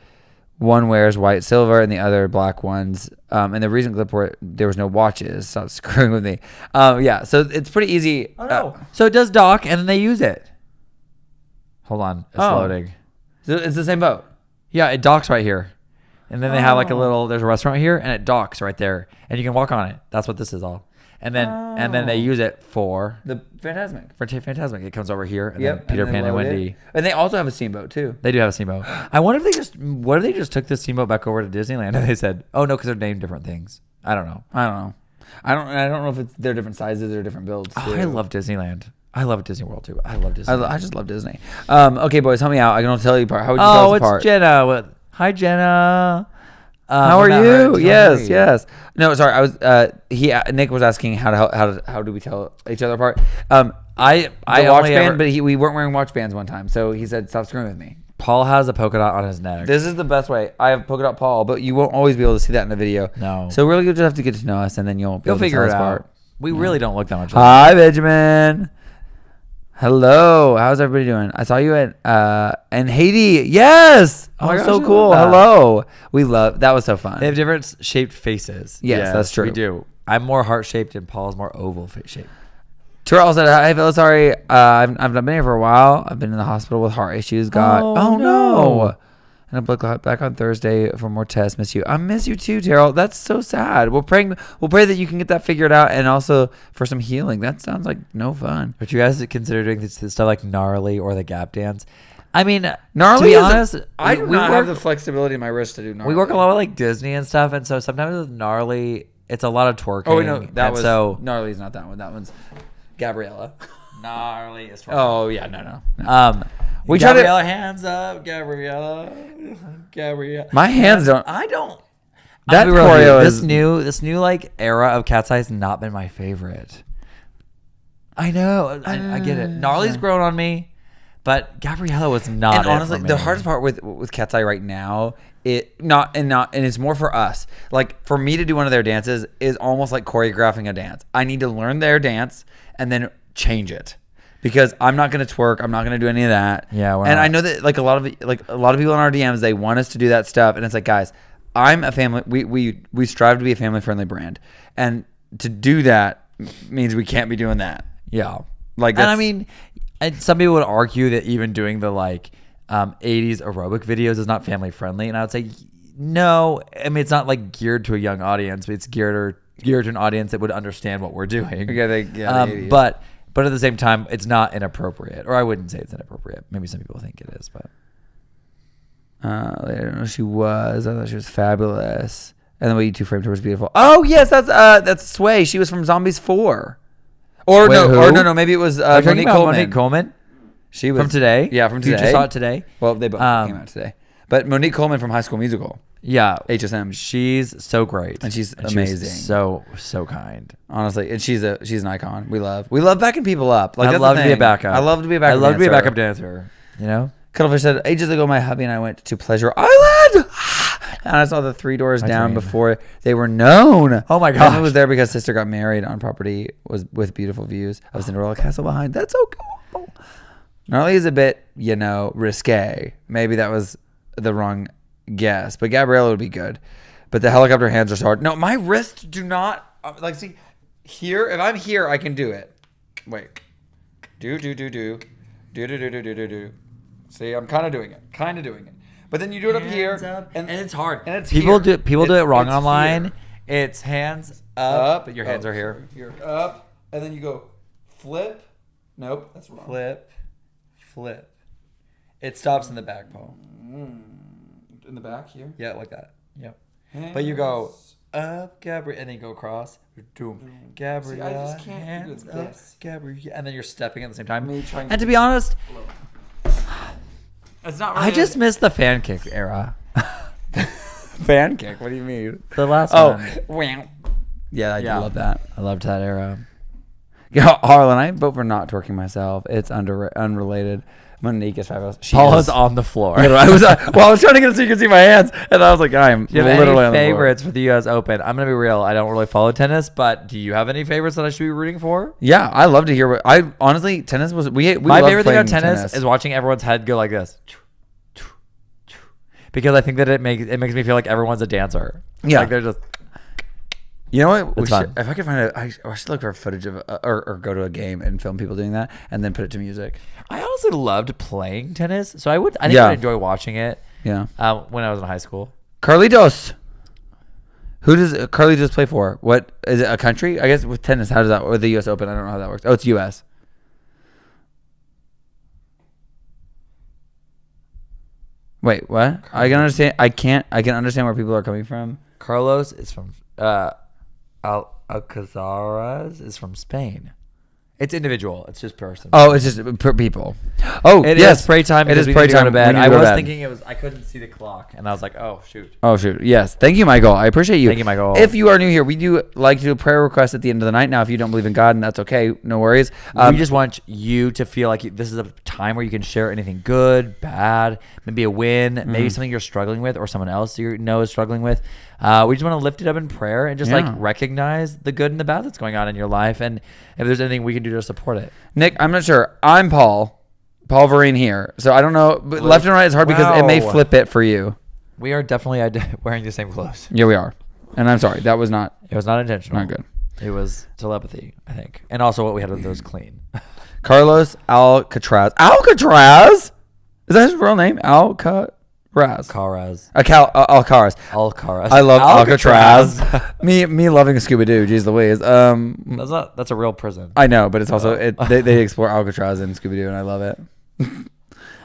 One wears white silver and the other black ones. And the reason clip there was no watches. Stop screwing with me. Yeah, so it's pretty easy. Oh, no. So it does dock and then they use it. Hold on, it's loading. So it's the same boat. Yeah, it docks right here. And then they have like there's a restaurant here and it docks right there. And you can walk on it. That's what this is all. And then they use it for The Fantasmic. Fantasmic. It comes over here and Yep. then Peter and Pan they and load it. Wendy. And they also have a steamboat too. They do have a steamboat. I wonder if they just took the steamboat back over to Disneyland and they said, "Oh no, because they're named different things." I don't know. I don't know. I don't know if they're different sizes or different builds. Oh, too. I love Disneyland. I love Disney World too. I love Disney. I just love Disney. Okay, boys, help me out. I can only tell you apart. How would you tell us apart? It's Jenna. Hi, Jenna. How are I'm you? not Yes, hurt. yes. No, sorry. I was. Nick was asking how do we tell each other apart? I Watch only band, ever, but we weren't wearing watch bands one time, so he said, "Stop screwing with me." Paul has a polka dot on his neck. This is the best way. I have polka dot Paul, but you won't always be able to see that in the video. No. So really, you just have to get to know us, and then you'll be You'll able to figure tell it us out. apart. We really don't look that much alike. Hi, Benjamin. Hello. How's everybody doing? I saw you at and Haiti. Yes. Oh my gosh, so I cool. love that. Hello. We love that was so fun. They have different shaped faces. Yes, that's true. We do. I'm more heart shaped and Paul's more oval shaped. Terrell said, "Hi, Phil. Sorry, I've been here for a while. I've been in the hospital with heart issues. Oh, no. no. And I'm back on Thursday for more tests. Miss you. I miss you too, Terrell. That's so sad. We'll pray that you can get that figured out, and also for some healing. That sounds like no fun. Would you guys consider doing this stuff like gnarly or the gap dance? I mean, Gnarly. to be is honest, I do we not work, have the flexibility in my wrist to do gnarly. we work a lot with like Disney and stuff, and so sometimes with gnarly, it's a lot of twerking. Oh wait, no, that and was so gnarly's not that one. That one's Gabriella. gnarly is twerking. Oh yeah, no. We try to- Gabriella, hands up, Gabriella. My hands don't. I don't. That I'll be real with you, choreo is this new like era of Cat's Eye has not been my favorite. I know. I get it. Gnarly's grown on me, but Gabriella was not. And it honestly, for me. the hardest part with Cat's Eye right now, and it's more for us. Like for me to do one of their dances is almost like choreographing a dance. I need to learn their dance and then change it because I'm not going to twerk. I'm not going to do any of that. Yeah, we're and not. I know that like a lot of people in our DMs, they want us to do that stuff, and it's like, guys, I'm a family. We strive to be a family friendly brand, and to do that means we can't be doing that. Yeah. Like, and I mean, some people would argue that even doing the like 80s aerobic videos is not family friendly, and I would say no. I mean, it's not like geared to a young audience, but it's geared to an audience that would understand what we're doing. But at the same time, it's not inappropriate, or I wouldn't say it's inappropriate. Maybe some people think it is, but I don't know. She was. I thought she was fabulous, and the way you two framed her was beautiful. Oh yes, that's Sway. She was from Zombies 4. Or Wait, no. Maybe it was Monique Coleman. Monique Coleman. She was from Today. Yeah, from Today. You just saw it today. Well, they both came out today. But Monique Coleman from High School Musical. Yeah, HSM. She's so great, and she's amazing. So kind, honestly. And she's an icon. We love backing people up. Like, I love to be a backup. I love to be a backup. I love to be a backup dancer. You know, Cuttlefish said, ages ago, my hubby and I went to Pleasure Island, and I saw the 3 doors down before they were known. Oh my gosh! I was there because sister got married on property with beautiful views of Cinderella Castle behind. That's so cool. Gnarly is a bit, risque. Maybe that was the wrong guess, but Gabriella would be good. But the helicopter hands are so hard. No, my wrists do not see here. If I'm here, I can do it. Wait, do. See, I'm kind of doing it. But then you do it up here, and it's hard. And it's people do it wrong it's online. Here. It's hands up, but your hands are here. Here, up, and then you go flip. Nope, that's wrong. Flip. It stops in the back, Paul. In the back here? Yeah, like that. Yep. Hands. But you go up, Gabrielle, and then you go across. Doom. Gabrielle. See, I just can't hands do up, this. Gabrielle. And then you're stepping at the same time. And to be honest, it's not really I just miss the fan kick era. Fan kick? What do you mean? The last one. Yeah, I do love that. I loved that era. Yeah, Harlan, I vote for not twerking myself. It's unrelated. Monique is fabulous. Paula's on the floor. I was trying to get it so you can see my hands, and I was like, I'm do you have literally any on the favorites for the U.S. Open? I'm gonna be real. I don't really follow tennis, but do you have any favorites that I should be rooting for? Yeah, I love to hear. Tennis was my favorite thing about tennis is watching everyone's head go like this, because I think that it makes me feel like everyone's a dancer. Yeah, like they're just. You know what? If I could find I should look for footage of or go to a game and film people doing that and then put it to music. I honestly loved playing tennis, so I think I'd enjoy watching it. Yeah. When I was in high school. Carlitos. Who does Carlitos play for? What is it? A country? I guess with tennis, how does that? Or the U.S. Open? I don't know how that works. Oh, it's U.S. Wait, what? I can understand. I can understand where people are coming from. Carlos is from Alcazares is from Spain. It's individual. It's just person. Oh, it's just per people. Oh, it yes. is spray time. It is spray time. To bed. I was thinking it was. I couldn't see the clock, and I was like, "Oh shoot." Oh shoot. Yes. Thank you, Michael. I appreciate you. Thank you, Michael. If you are new here, we do like to do a prayer request at the end of the night. Now, if you don't believe in God, and that's okay, no worries. We just want you to feel like this is a time where you can share anything good, bad, maybe a win, maybe something you're struggling with, or someone else you know is struggling with. We just want to lift it up in prayer and just like recognize the good and the bad that's going on in your life, and if there's anything we can do to support it. Nick, I'm not sure. I'm Paul Vereen here, so I don't know. But left and right is hard because it may flip it for you. We are definitely wearing the same clothes. Yeah, we are, and I'm sorry. That was not. It was not intentional. Not good. It was telepathy, I think, and also what we had with those clean. Carlos Alcatraz. Alcatraz? Is that his real name? Alcatraz. Alcaraz. Alcaraz. I love Alcatraz. me loving Scooby-Doo. Jeez Louise. That's a real prison. I know, but it's also they explore Alcatraz and Scooby-Doo, and I love it.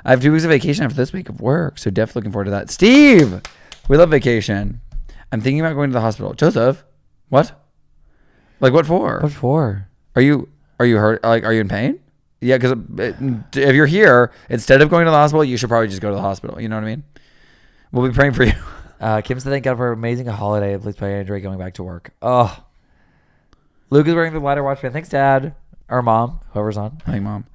I have 2 weeks of vacation after this week of work, so definitely looking forward to that. Steve, we love vacation. I'm thinking about going to the hospital. Joseph, what? Like what for? What for? Are you hurt? Like, are you in pain? Yeah, because if you're here, instead of going to the hospital, you should probably just go to the hospital. You know what I mean? We'll be praying for you. Kim said thank God for an amazing holiday. Please pray I enjoy going back to work. Oh. Luke is wearing the ladder watch fan. Thanks, Dad. Or Mom. Whoever's on. Hi, Mom.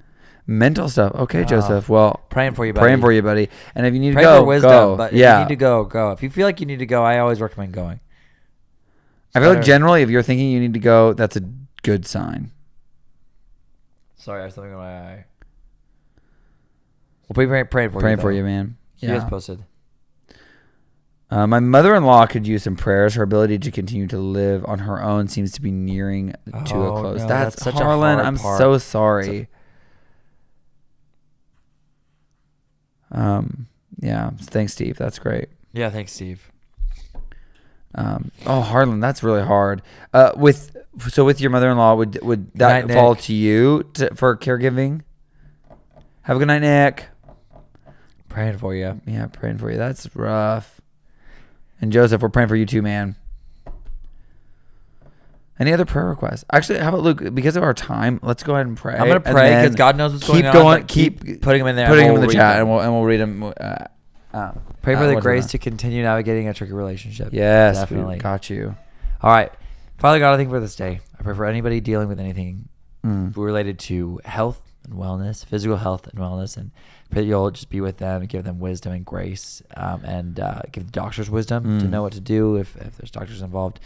Mental stuff. Okay, Joseph. Well, praying for you, buddy. And if you need pray to go, for wisdom, go. But if you need to go. If you feel like you need to go, I always recommend going. I feel like generally, if you're thinking you need to go, that's a good sign. Sorry, I have something in my eye. We'll be praying for you. Praying for you, man. He is posted. My mother-in-law could use some prayers. Her ability to continue to live on her own seems to be nearing to a close. No, that's such Harlan. a hard I'm part. so sorry. Yeah. Thanks, Steve. That's great. Yeah, thanks, Steve. Harlan, that's really hard. With your mother-in-law, would that night, fall Nick. to you for caregiving? Have a good night, Nick. Praying for you. Yeah, praying for you. That's rough. And Joseph, we're praying for you too, man. Any other prayer requests? Actually, how about Luke? Because of our time, let's go ahead and pray. I'm gonna pray because God knows what's going on. Keep putting them in there. putting them in the chat, and we'll read them. Pray for the what's grace that? to continue navigating a tricky relationship. Yes, definitely. we got you. All right, Father God, I thank you for this day. I pray for anybody dealing with anything related to health and wellness, physical health and wellness, and pray that you'll just be with them, give them wisdom and grace, and give the doctors wisdom to know what to do if there's doctors involved.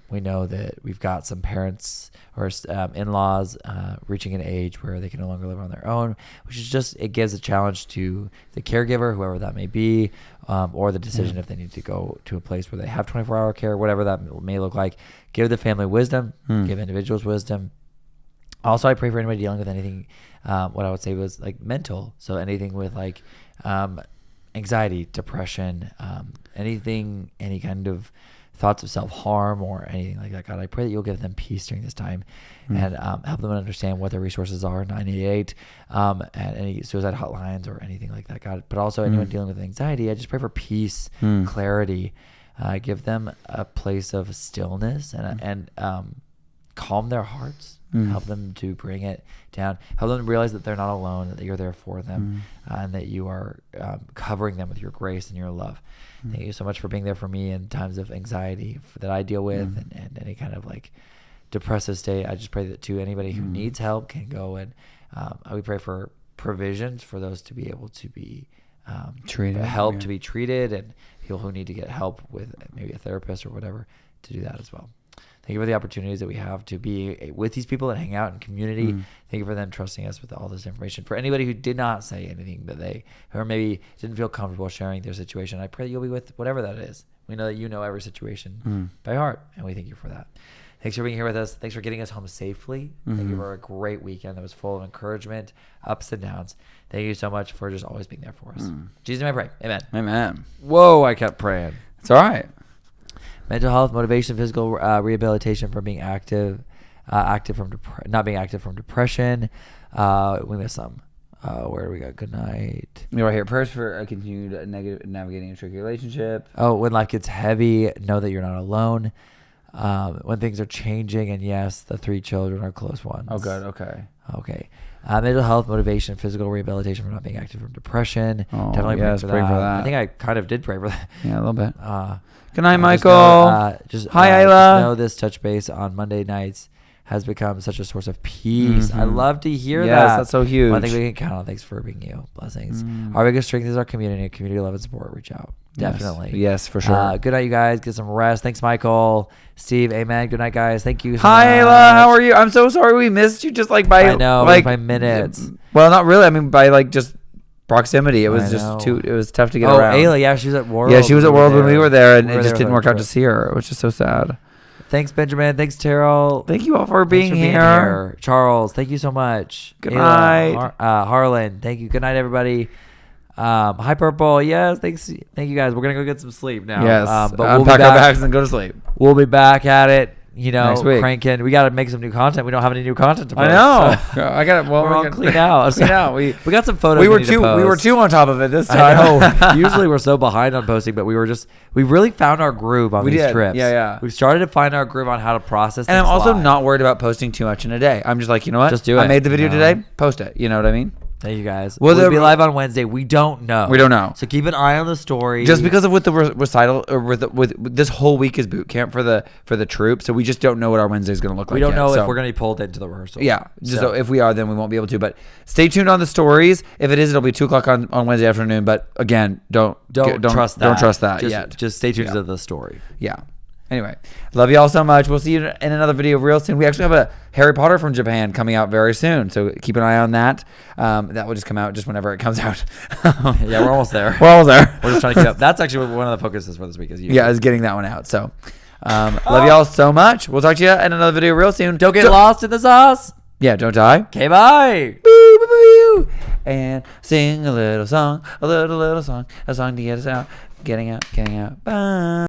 We know that we've got some parents or in-laws reaching an age where they can no longer live on their own, which is just, it gives a challenge to the caregiver, whoever that may be, or the decision if they need to go to a place where they have 24-hour care, whatever that may look like. Give the family wisdom, give individuals wisdom. Also, I pray for anybody dealing with anything, what I would say was like mental. So anything with like anxiety, depression, anything, any kind of thoughts of self-harm or anything like that. God, I pray that you'll give them peace during this time and help them understand what their resources are, 988, and any suicide hotlines or anything like that, God. But also anyone dealing with anxiety, I just pray for peace, clarity. Give them a place of stillness and calm their hearts. Help them to bring it down. Help them to realize that they're not alone, that you're there for them, and that you are covering them with your grace and your love. Thank you so much for being there for me in times of anxiety that I deal with and any kind of like depressive state. I just pray that to anybody who needs help can go and we pray for provisions for those to be able to be treated, help to be treated, and people who need to get help with maybe a therapist or whatever to do that as well. Thank you for the opportunities that we have to be with these people and hang out in community. Thank you for them trusting us with all this information. For anybody who did not say anything that or maybe didn't feel comfortable sharing their situation, I pray that you'll be with whatever that is. We know that you know every situation by heart, and we thank you for that. Thanks for being here with us. Thanks for getting us home safely. Thank you for a great weekend that was full of encouragement, ups and downs. Thank you so much for just always being there for us. Jesus, I pray. Amen. Amen. Whoa, I kept praying. It's all right. Mental health, motivation, physical rehabilitation from being active from not being active from depression. We missed some. Where do we go? Good night. Right here. Prayers for a continued navigating a tricky relationship. Oh, when life gets heavy, know that you're not alone. When things are changing, and yes, the 3 children are close ones. Oh, good. Okay. Mental health, motivation, physical rehabilitation from not being active from depression. Oh, Definitely yes, pray for that. that. I think I kind of did pray for that. Yeah, a little bit. Good night, Michael. Hi, Isla. Know this touch base on Monday nights has become such a source of peace. I love to hear that. Yes, that's so huge. One thing we can count on. Thanks for being you. Blessings. Our biggest strength is our community love and support. Reach out. Definitely. Yes, for sure. Good night, you guys. Get some rest. Thanks, Michael. Steve, amen. Good night, guys. Thank you so Hi, much. Ayla. How are you? I'm so sorry we missed you just like by I know, like by minutes. Well, not really. I mean, by like just proximity. It was I just know. it was tough to get Oh, around. Ayla, yeah, she was at World. Yeah, she was at World when we were there, and We it were just there didn't with work out her. to see her, which is so sad. Thanks, Benjamin. Thanks, Terrell. Thank you all for being Thanks here. Charles, thank you so much. Good night. Harlan, thank you. Good night, everybody. Hi, Purple. Yes, thanks. Thank you, guys. We're going to go get some sleep now. Yes, but we'll unpack be our back. bags and go to sleep. We'll be back at it. Next week. Cranking. We got to make some new content. We don't have any new content to post. I know. I got it. Well, we're all clean out. Clean out. We got some photos. we were need to too post. on top of it this time. I know. Usually we're so behind on posting, but we really found our groove on these trips. Yeah. We've started to find our groove on how to process. And I'm also live. not worried about posting too much in a day. I'm just like, you know what? Just do it. I made the video No. today. Post it. You know what I mean? Thank you, guys. Well, We'll be live on Wednesday. We don't know. We don't know. So keep an eye on the story. Just because of with the recital or with this whole week is boot camp for the troops, so we just don't know what our Wednesday is going to look like. We don't know yet, if we're going to be pulled into the rehearsal. Yeah, so if we are, then we won't be able to. But stay tuned on the stories. If it is, it'll be 2:00 on Wednesday afternoon. But again, don't trust that. Don't trust that just, yet. Just stay tuned to the story. Yeah. Anyway, love y'all so much. We'll see you in another video real soon. We actually have a Harry Potter from Japan coming out very soon, so keep an eye on that. That will just come out just whenever it comes out. Yeah, we're almost there. We're almost there. We're just trying to keep up. That's actually one of the focuses for this week. Is getting that one out. So, love y'all so much. We'll talk to you in another video real soon. Don't get lost in the sauce. Yeah, don't die. Okay, bye. Boo, boo, boo, and sing a little song, a little song to get us out, getting out. Bye.